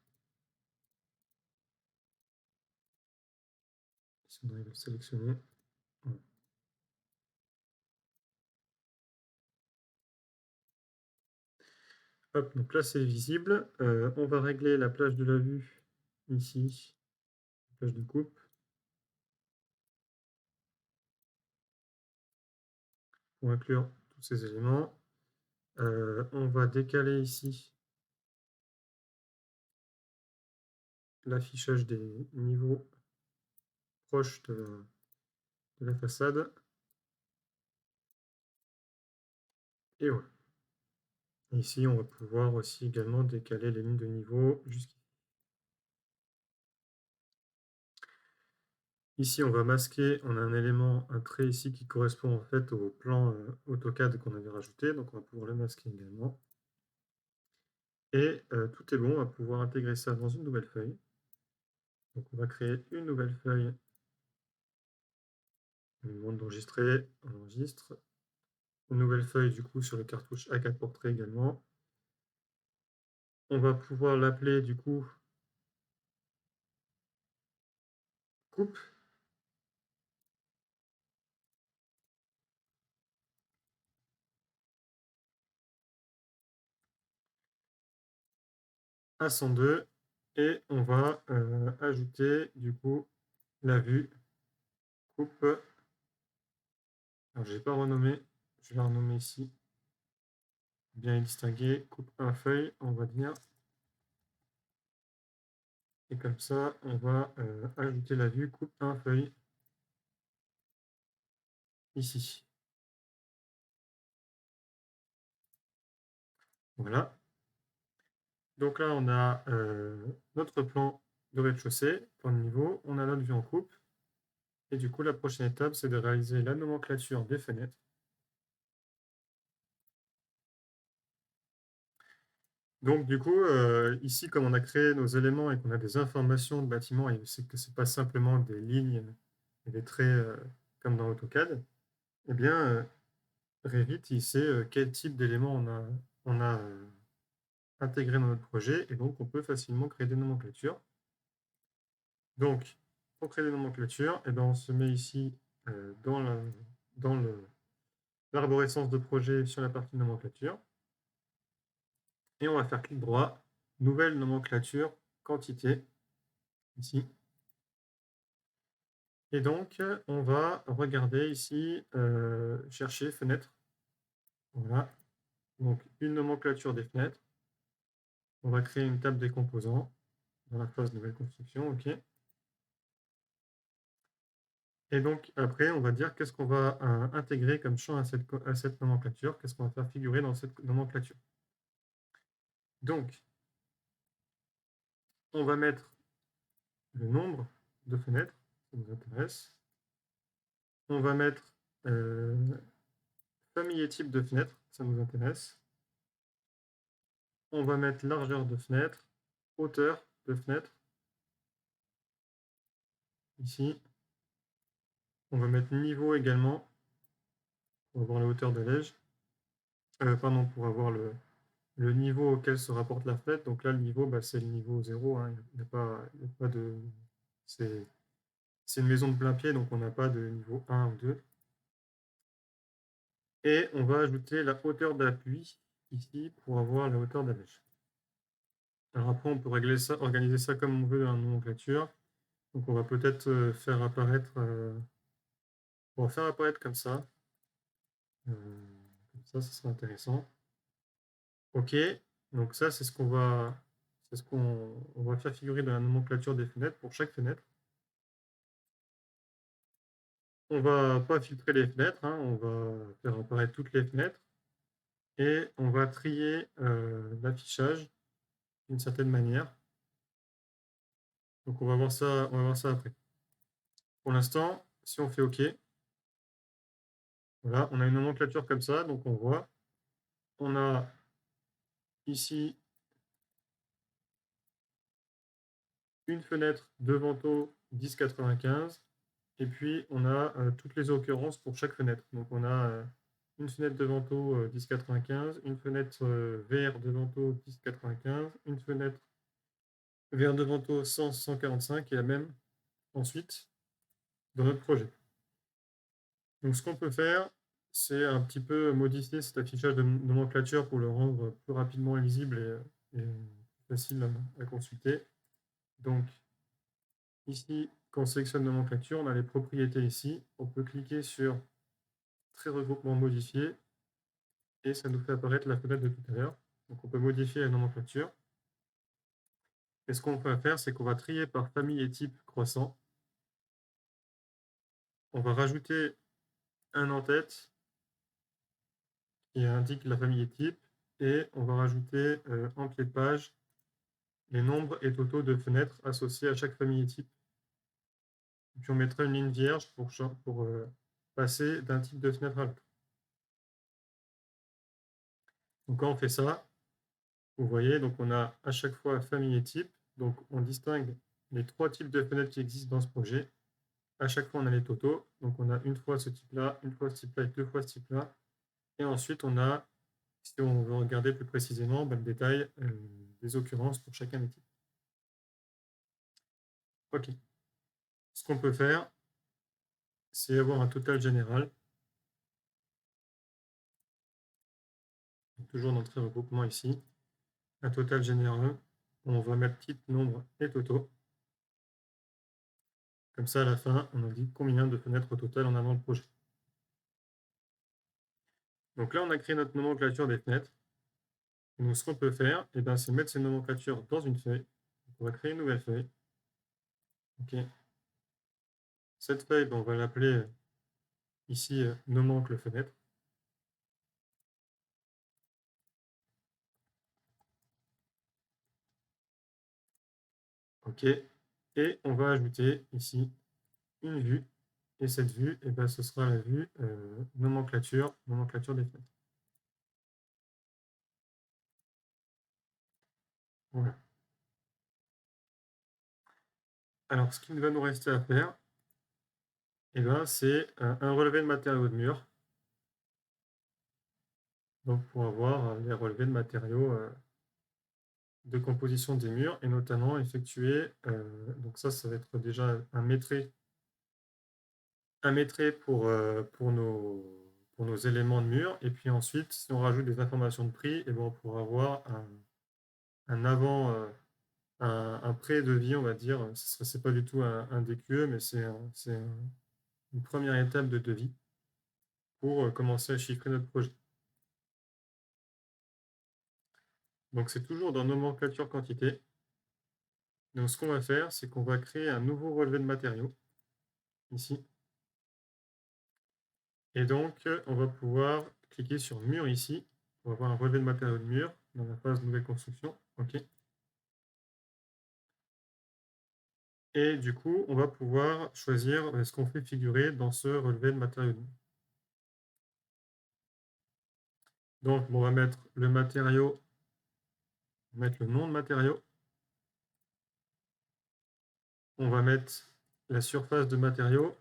Si on arrive à le sélectionner. Voilà. Hop, donc là c'est visible. On va régler la plage de la vue ici, plage de coupe. Pour inclure tous ces éléments. On va décaler ici l'affichage des niveaux proches de la façade. Et voilà. Ici, on va pouvoir aussi également décaler les lignes de niveau jusqu'ici. Ici, on va masquer, on a un élément, un trait ici qui correspond en fait au plan AutoCAD qu'on avait rajouté, donc on va pouvoir le masquer également. Et tout est bon, on va pouvoir intégrer ça dans une nouvelle feuille. Donc on va créer une nouvelle feuille. On lui demande d'enregistrer, on enregistre. Une nouvelle feuille du coup sur le cartouche A4 portrait également. On va pouvoir l'appeler du coup coupe. A102 et on va ajouter du coup la vue coupe. Alors je n'ai pas renommé, je vais la renommer ici. Bien distinguer, coupe 1 feuille, on va dire. Et comme ça, on va ajouter la vue coupe 1 feuille ici. Voilà. Donc là, on a notre plan de rez-de-chaussée, plan de niveau, on a notre vue en coupe. Et du coup, la prochaine étape, c'est de réaliser la nomenclature des fenêtres. Donc du coup, ici, comme on a créé nos éléments et qu'on a des informations de bâtiment, et c'est que ce n'est pas simplement des lignes et des traits comme dans AutoCAD, eh bien, Revit, il sait quel type d'éléments on a intégré dans notre projet, et donc on peut facilement créer des nomenclatures. Donc, pour créer des nomenclatures, eh ben, on se met ici dans l'arborescence de projet sur la partie nomenclature, et on va faire clic droit, nouvelle nomenclature, quantité, ici. Et donc, on va regarder ici, chercher fenêtre. Voilà, donc une nomenclature des fenêtres. On va créer une table des composants dans la phase nouvelle construction, OK. Et donc après, on va dire qu'est-ce qu'on va intégrer comme champ à cette nomenclature, qu'est-ce qu'on va faire figurer dans cette nomenclature. Donc, on va mettre le nombre de fenêtres, ça nous intéresse. On va mettre famille et type de fenêtre, ça nous intéresse. On va mettre largeur de fenêtre, hauteur de fenêtre, ici. On va mettre niveau également, pour avoir la hauteur de l'ège. Pardon, pour avoir le niveau auquel se rapporte la fenêtre. Donc là, le niveau, bah, c'est le niveau 0. Hein. Il n'y a pas de... C'est une maison de plein pied, donc on n'a pas de niveau 1 ou 2. Et on va ajouter la hauteur d'appui ici pour avoir la hauteur d'allège. Alors après, on peut régler ça, organiser ça comme on veut dans la nomenclature. Donc on va peut-être faire apparaître... on va faire apparaître comme ça. Comme ça sera intéressant. OK, donc ça, c'est ce qu'on va faire figurer dans la nomenclature des fenêtres pour chaque fenêtre. On va pas filtrer les fenêtres, hein, on va faire apparaître toutes les fenêtres et on va trier l'affichage d'une certaine manière. Donc on va voir ça après. Pour l'instant, si on fait OK, voilà, on a une nomenclature comme ça, donc on voit, on a ici une fenêtre de Vento 1095, et puis on a toutes les occurrences pour chaque fenêtre. Donc on a une fenêtre de Vento 1095, une fenêtre VR de Vento 1095, une fenêtre VR de Vento 145 et la même ensuite dans notre projet. Donc ce qu'on peut faire, c'est un petit peu modifier cet affichage de nomenclature pour le rendre plus rapidement lisible et facile à consulter. Donc ici, quand on sélectionne nomenclature, on a les propriétés ici. On peut cliquer sur Trait regroupement modifié et ça nous fait apparaître la fenêtre de tout à l'heure. Donc on peut modifier la nomenclature. Et ce qu'on va faire, c'est qu'on va trier par famille et type croissant. On va rajouter un en-tête qui indique la famille et type, et on va rajouter en pied de page les nombres et totaux de fenêtres associés à chaque famille et type. Et puis on mettra une ligne vierge pour passer d'un type de fenêtre à l'autre. Donc quand on fait ça, vous voyez, donc on a à chaque fois famille et type, donc on distingue les 3 types de fenêtres qui existent dans ce projet. À chaque fois, on a les totaux, donc on a une fois ce type-là, une fois ce type-là et 2 fois ce type-là. Et ensuite, on a, si on veut regarder plus précisément, le détail des occurrences pour chacun des types. OK. Ce qu'on peut faire, c'est avoir un total général. Donc, toujours dans le trait regroupement ici. Un total général. On va mettre type, nombre et totaux. Comme ça, à la fin, on indique combien de fenêtres au total on a dans le projet. Donc là, on a créé notre nomenclature des fenêtres. Et donc, ce qu'on peut faire, c'est mettre ces nomenclatures dans une feuille. Donc, on va créer une nouvelle feuille. OK. Cette feuille, on va l'appeler ici nomencle fenêtre. OK. Et on va ajouter ici une vue. Et cette vue, ce sera la vue nomenclature des fenêtres. Voilà. Alors, ce qu'il va nous rester à faire, Eh ben, c'est un relevé de matériaux de mur. Donc pour avoir les relevés de matériaux de composition des murs et notamment effectuer, donc ça va être déjà un métré pour nos éléments de mur. Et puis ensuite, si on rajoute des informations de prix, et ben on pourra avoir un avant, un pré-devis, on va dire. C'est pas du tout un DQE, mais une première étape de devis pour commencer à chiffrer notre projet. Donc c'est toujours dans nomenclature quantité. Donc ce qu'on va faire, c'est qu'on va créer un nouveau relevé de matériaux, ici. Et donc, on va pouvoir cliquer sur mur ici, pour avoir un relevé de matériaux de mur dans la phase nouvelle construction. OK. Et du coup, on va pouvoir choisir ce qu'on fait figurer dans ce relevé de matériaux de mur. Donc, on va mettre le matériau, mettre le nom de matériau. On va mettre la surface de matériau.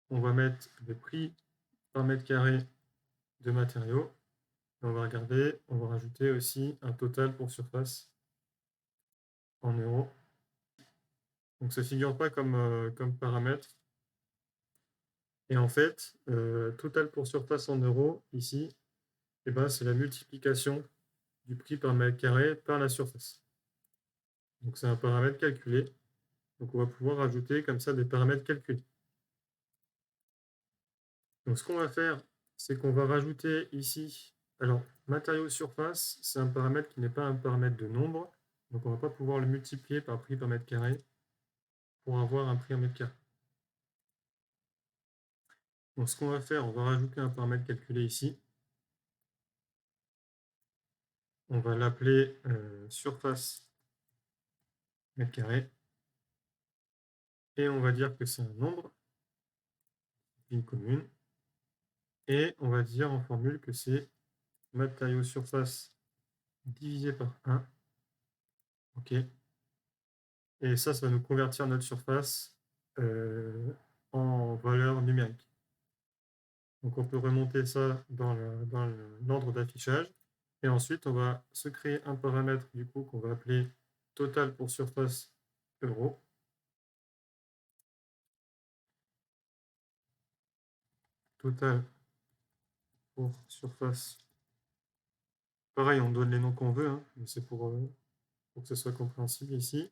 On va mettre le prix par mètre carré de matériaux. Et on va regarder, on va rajouter aussi un total pour surface en euros. Donc ça ne figure pas comme paramètre. Et en fait, total pour surface en euros, ici, eh ben, c'est la multiplication du prix par mètre carré par la surface. Donc c'est un paramètre calculé. Donc on va pouvoir ajouter comme ça des paramètres calculés. Donc ce qu'on va faire, c'est qu'on va rajouter ici, alors matériaux surface, c'est un paramètre qui n'est pas un paramètre de nombre. Donc on ne va pas pouvoir le multiplier par prix par mètre carré pour avoir un prix en mètre carré. Donc ce qu'on va faire, on va rajouter un paramètre calculé ici. On va l'appeler surface mètre carré. Et on va dire que c'est un nombre, une commune. Et on va dire en formule que c'est matériau surface divisé par 1. OK. Et ça va nous convertir notre surface en valeur numérique. Donc on peut remonter ça dans l'ordre d'affichage. Et ensuite, on va se créer un paramètre du coup qu'on va appeler total pour surface euro. Total pour surface. Pareil, on donne les noms qu'on veut, hein, mais c'est pour que ce soit compréhensible ici.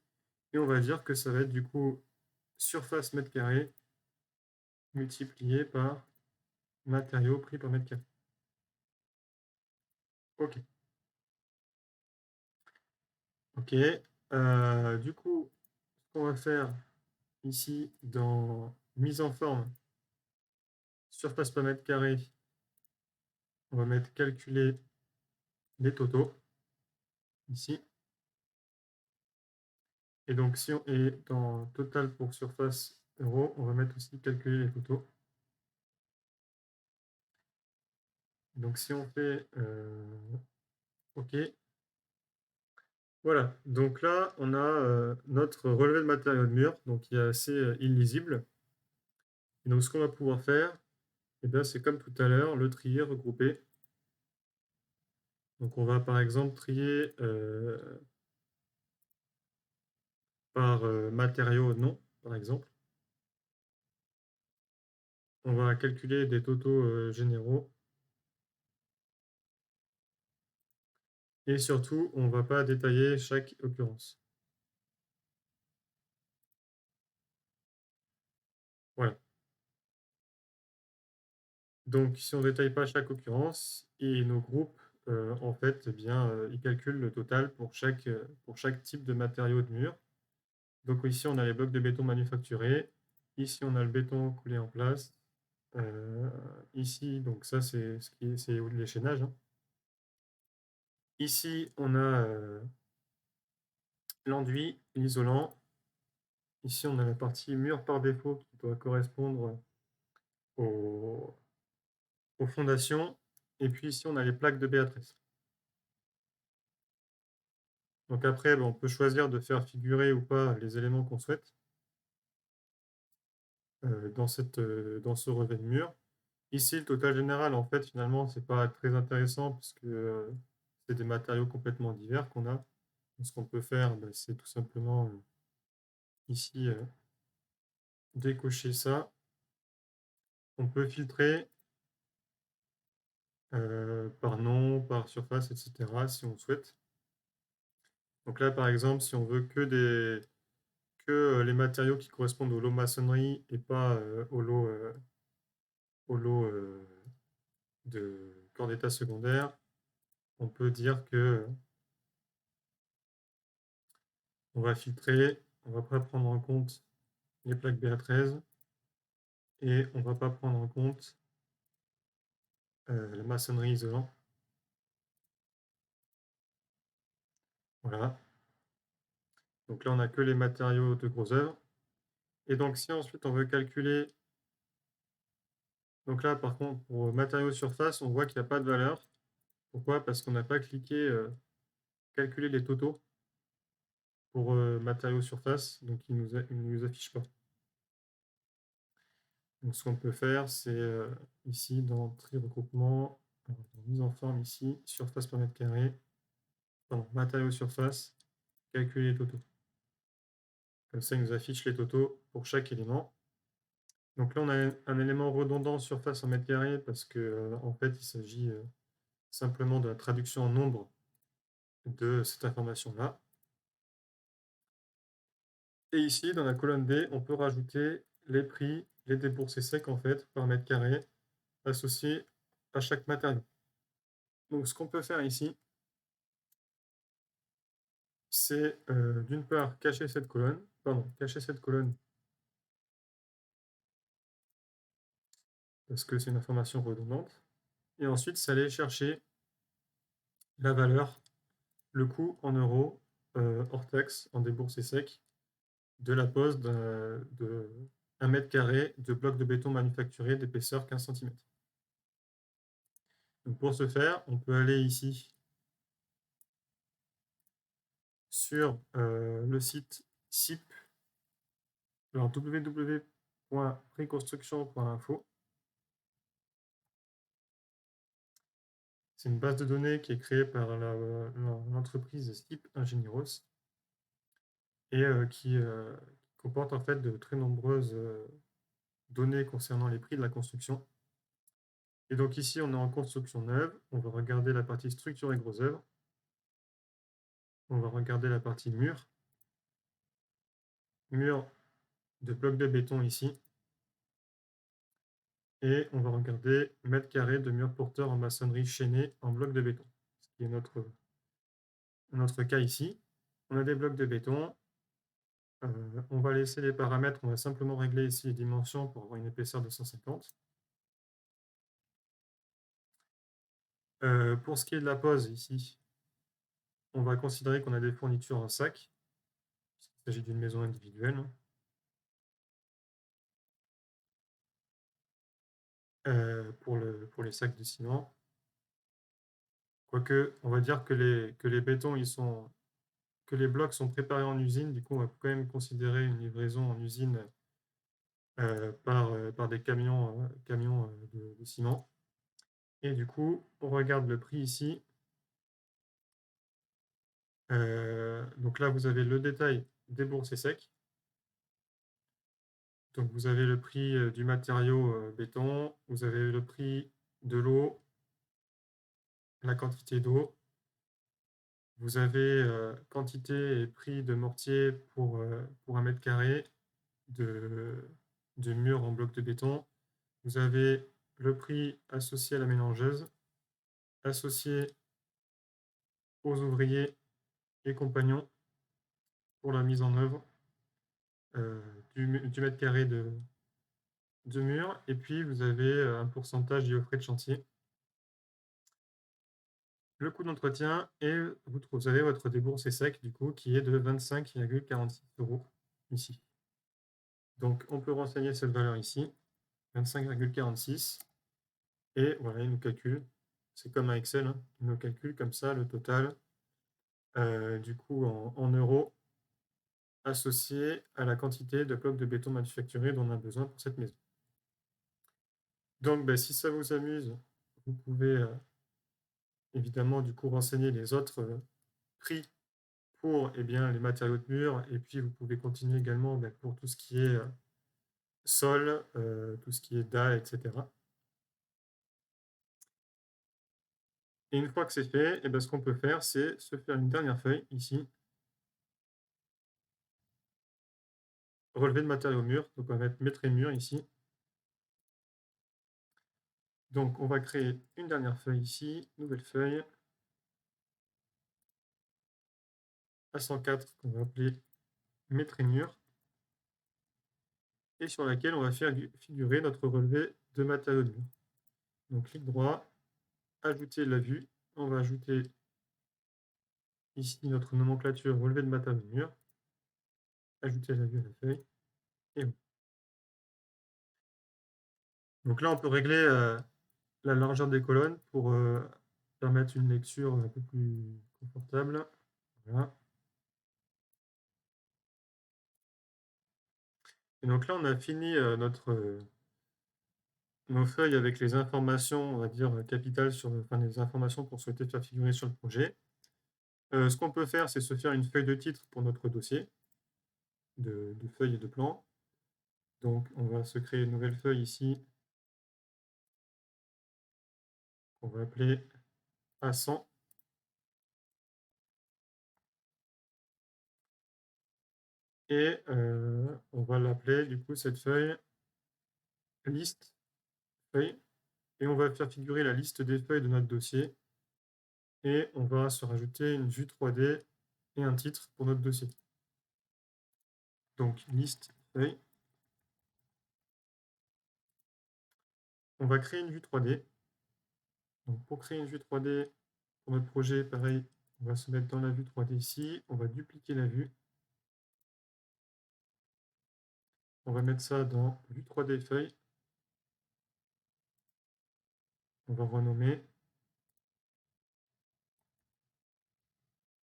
Et on va dire que ça va être du coup surface mètre carré multiplié par matériaux pris par mètre carré. OK. OK. Du coup, ce qu'on va faire ici dans mise en forme, surface par mètre carré, on va mettre calculer les totaux ici. Et donc, si on est dans total pour surface euro, on va mettre aussi calculer les totaux. Donc, si on fait OK, voilà. Donc là, on a notre relevé de matériaux de mur, donc qui est assez illisible. Et donc, ce qu'on va pouvoir faire, eh bien, c'est comme tout à l'heure, le trier, regrouper. Donc, on va par exemple trier par matériaux non, par exemple. On va calculer des totaux généraux. Et surtout, on ne va pas détailler chaque occurrence. Voilà. Donc, si on ne détaille pas chaque occurrence, et nos groupes, en fait, eh bien, ils calculent le total pour chaque type de matériau de mur. Donc ici, on a les blocs de béton manufacturés. Ici, on a le béton coulé en place. Ici, donc ça, c'est l'échaînage, hein. Ici, on a l'enduit, l'isolant. Ici, on a la partie mur par défaut qui doit correspondre aux fondations. Et puis ici, on a les plaques de Béatrice. Donc après, on peut choisir de faire figurer ou pas les éléments qu'on souhaite. dans ce relevé de mur. Ici, le total général, en fait, finalement, c'est pas très intéressant parce que, c'est des matériaux complètement divers qu'on a. Donc ce qu'on peut faire, bah, c'est tout simplement, ici, décocher ça. On peut filtrer, par nom, par surface et cetera, si on le souhaite. Donc là, par exemple, si on veut que les matériaux qui correspondent au lot maçonnerie et pas, au lot de corps d'état secondaire, on peut dire que on va filtrer, on va pas prendre en compte les plaques BA13 et on va pas prendre en compte la maçonnerie isolant. Voilà. Donc là, on n'a que les matériaux de gros œuvres. Et donc, si ensuite on veut calculer, donc là, par contre, pour matériaux surface, on voit qu'il n'y a pas de valeur. Pourquoi? Parce qu'on n'a pas cliqué calculer les totaux pour matériaux surface, donc il ne nous affiche pas. Donc, ce qu'on peut faire, c'est ici dans tri regroupement, dans mise en forme ici, surface par mètre carré, pardon, matériaux surface, calculer les totaux. Comme ça, il nous affiche les totaux pour chaque élément. Donc là, on a un élément redondant surface en mètre carré parce que en fait, il s'agit simplement de la traduction en nombre de cette information-là. Et ici, dans la colonne D, on peut rajouter les prix, les déboursés secs en fait, par mètre carré, associés à chaque matériau. Donc ce qu'on peut faire ici, c'est d'une part cacher cette colonne, parce que c'est une information redondante, et ensuite c'est aller chercher la valeur, le coût en euros, hors taxe, en déboursés secs, de la pose de 1 mètre carré de bloc de béton manufacturé d'épaisseur 15 cm. Donc pour ce faire, on peut aller ici sur le site CIP, alors www.préconstruction.info. C'est une base de données qui est créée par l'entreprise CIP Ingenieros et qui comporte en fait de très nombreuses données concernant les prix de la construction. Et donc ici, on est en construction neuve. On va regarder la partie structure et gros œuvres. On va regarder la partie mur. Mur de blocs de béton ici. Et on va regarder mètre carré de mur porteur en maçonnerie chaînée en bloc de béton, ce qui est notre cas ici. On a des blocs de béton. On va laisser les paramètres. On va simplement régler ici les dimensions pour avoir une épaisseur de 150. Pour ce qui est de la pose ici, on va considérer qu'on a des fournitures en sac, puisqu'il s'agit d'une maison individuelle. Pour les sacs de ciment. Quoique, on va dire que les bétons, que les blocs sont préparés en usine, du coup, on va quand même considérer une livraison en usine par des camions de ciment. Et du coup, on regarde le prix ici. Donc là, vous avez le détail des bourses et secs. Donc vous avez le prix du matériau béton, vous avez le prix de l'eau, la quantité d'eau, vous avez quantité et prix de mortier pour 1 mètre carré de mur en bloc de béton. Vous avez le prix associé à la mélangeuse, associé aux ouvriers et compagnons pour la mise en œuvre du mètre carré de mur. Et puis vous avez un pourcentage lié aux frais de chantier, le coût d'entretien, et vous avez votre déboursé sec du coup qui est de 25,46 € ici. Donc on peut renseigner cette valeur ici, 25,46, et voilà, il nous calcule. C'est comme un Excel, hein. Il nous calcule comme ça le total du coup en euros associé à la quantité de blocs de béton manufacturés dont on a besoin pour cette maison. Donc, si ça vous amuse, vous pouvez évidemment du coup renseigner les autres prix pour les matériaux de mur, et puis vous pouvez continuer également pour tout ce qui est sol, tout ce qui est dalles, etc. Et une fois que c'est fait, ce qu'on peut faire, c'est se faire une dernière feuille ici, relevé de matériaux mur. Donc on va mettre maître et mur ici. Donc on va créer une dernière feuille ici, nouvelle feuille, A104 qu'on va appeler maître et mur, et sur laquelle on va faire figurer notre relevé de matériaux de mur. Donc clic droit, ajouter la vue, on va ajouter ici notre nomenclature relevé de matériaux de mur, ajouter la vue à la feuille, et bon. Donc là on peut régler la largeur des colonnes pour permettre une lecture un peu plus confortable. Voilà. Et donc là, on a fini nos feuilles avec les informations, on va dire, capitales, les informations qu'on souhaitait faire figurer sur le projet. Ce qu'on peut faire, c'est se faire une feuille de titre pour notre dossier de feuilles et de plans. Donc, on va se créer une nouvelle feuille ici, qu'on va appeler A100. Et on va l'appeler, du coup, cette feuille, liste feuille. Et on va faire figurer la liste des feuilles de notre dossier. Et on va se rajouter une vue 3D et un titre pour notre dossier. Donc, liste feuille. On va créer une vue 3D. Donc, pour créer une vue 3D pour notre projet, pareil, on va se mettre dans la vue 3D ici. On va dupliquer la vue. On va mettre ça dans vue 3D feuille. On va renommer.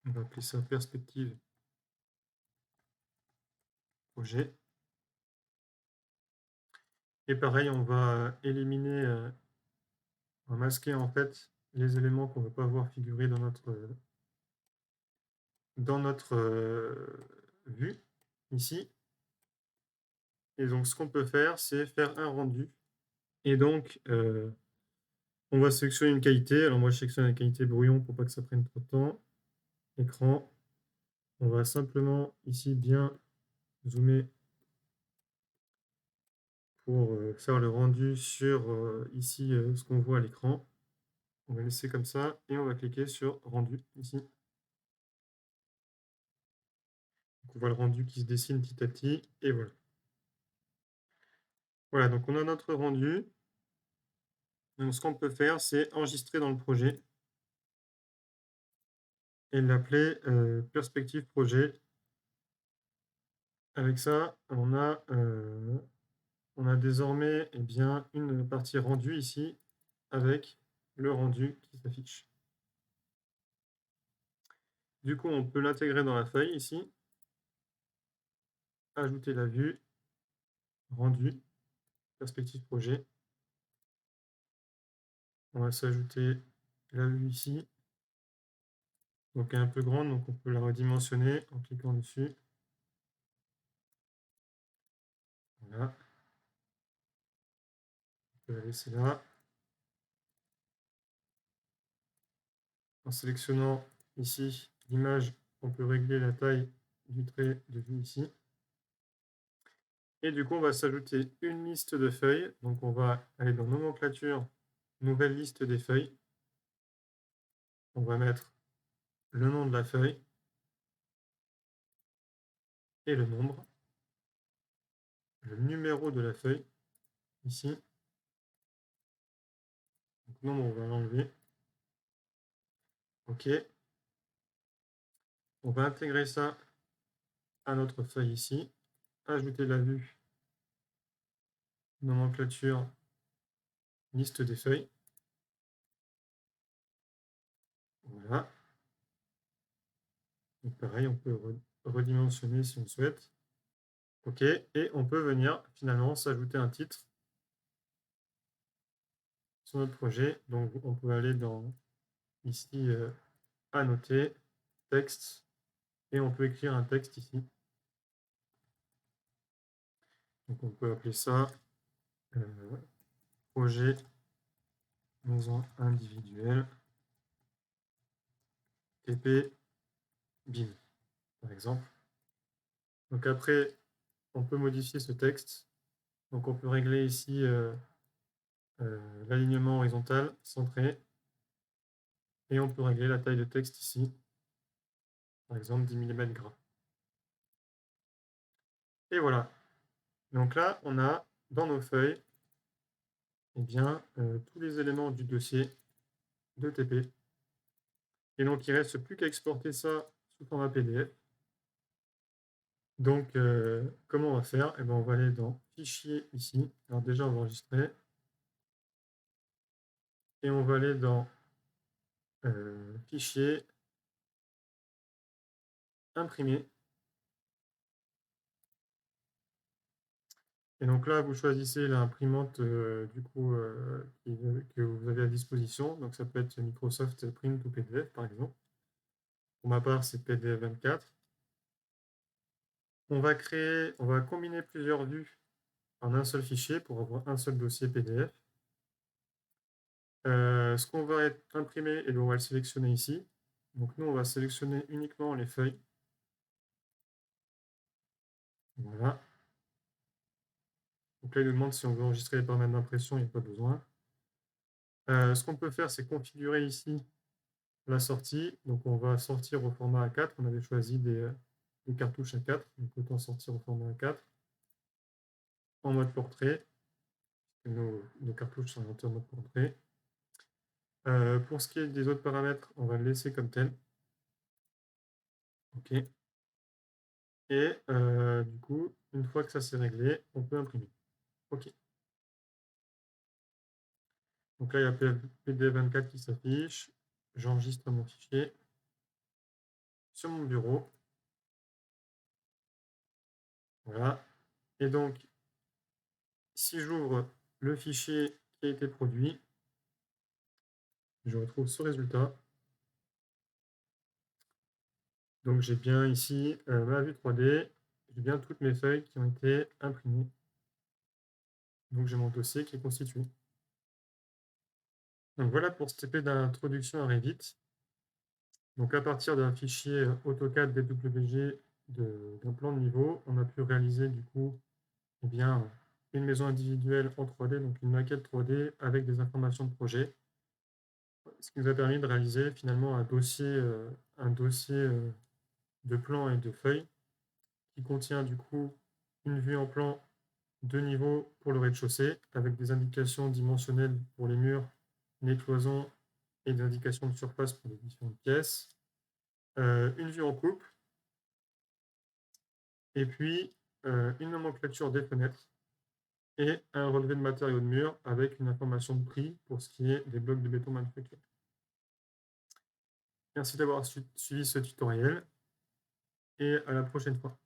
On va appeler ça perspective projet. Et pareil, on va éliminer, on va masquer en fait les éléments qu'on ne veut pas voir figurer dans notre vue ici. Et donc, ce qu'on peut faire, c'est faire un rendu. Et donc, on va sélectionner une qualité. Alors, moi, je sélectionne la qualité brouillon pour pas que ça prenne trop de temps. Écran. On va simplement ici bien zoomer pour faire le rendu sur ici ce qu'on voit à l'écran. On va laisser comme ça et on va cliquer sur rendu ici. Donc, on voit le rendu qui se dessine petit à petit et voilà. Voilà, donc on a notre rendu. Donc, ce qu'on peut faire, c'est enregistrer dans le projet et l'appeler perspective projet. Avec ça, on a désormais une partie rendue ici avec le rendu qui s'affiche. Du coup, on peut l'intégrer dans la feuille ici, ajouter la vue, rendu, perspective projet. On va s'ajouter la vue ici. Donc elle est un peu grande, donc on peut la redimensionner en cliquant dessus. Voilà. On peut la laisser là. En sélectionnant ici l'image, on peut régler la taille du trait de vue ici. Et du coup, on va s'ajouter une liste de feuilles. Donc on va aller dans nomenclature, nouvelle liste des feuilles. On va mettre le nom de la feuille et le nombre, le numéro de la feuille ici. Donc nombre, on va l'enlever. OK. On va intégrer ça à notre feuille ici, ajouter la vue, nomenclature, liste des feuilles. Voilà. Donc pareil, on peut redimensionner si on souhaite. OK, et on peut venir finalement s'ajouter un titre sur notre projet. Donc on peut aller dans ici annoter, texte, et on peut écrire un texte ici. Donc on peut appeler ça projet maison individuelle TP BIM, par exemple. Donc après, on peut modifier ce texte. Donc on peut régler ici l'alignement horizontal, centré, et on peut régler la taille de texte ici, par exemple 10 mm gras. Et voilà. Donc là, on a dans nos feuilles eh bien, tous les éléments du dossier de TP. Et donc, il ne reste plus qu'à exporter ça sous format PDF. Donc, comment on va faire? Eh bien, on va aller dans Fichier ici. Alors déjà, on va enregistrer. Et on va aller dans Fichier, Imprimer. Et donc là, vous choisissez l'imprimante du coup que vous avez à disposition. Donc ça peut être Microsoft Print ou PDF par exemple. Pour ma part, c'est PDF 24. On va combiner plusieurs vues en un seul fichier pour avoir un seul dossier PDF. Ce qu'on va imprimer, et on va le sélectionner ici. Donc nous, on va sélectionner uniquement les feuilles. Voilà. Donc là, il nous demande si on veut enregistrer les paramètres d'impression, il n'y a pas besoin. Ce qu'on peut faire, c'est configurer ici la sortie. Donc on va sortir au format A4. On avait choisi des cartouches A4, donc autant sortir au format A4. En mode portrait. Nos cartouches sont montées en mode portrait. Pour ce qui est des autres paramètres, on va le laisser comme tel. OK. Et du coup, une fois que ça c'est réglé, on peut imprimer. OK. Donc là, il y a PDF24 qui s'affiche. J'enregistre mon fichier sur mon bureau. Voilà. Et donc, si j'ouvre le fichier qui a été produit, je retrouve ce résultat. Donc j'ai bien ici ma vue 3D, j'ai bien toutes mes feuilles qui ont été imprimées. Donc j'ai mon dossier qui est constitué. Donc voilà pour ce TP d'introduction à Revit. Donc à partir d'un fichier AutoCAD DWG d'un plan de niveau, on a pu réaliser du coup eh bien, une maison individuelle en 3D, donc une maquette 3D avec des informations de projet, ce qui nous a permis de réaliser finalement un dossier de plans et de feuilles qui contient du coup une vue en plan de niveau pour le rez-de-chaussée avec des indications dimensionnelles pour les murs, les cloisons et des indications de surface pour les différentes pièces, une vue en coupe, et puis une nomenclature des fenêtres et un relevé de matériaux de mur avec une information de prix pour ce qui est des blocs de béton manufacturés. Merci d'avoir suivi ce tutoriel et à la prochaine fois.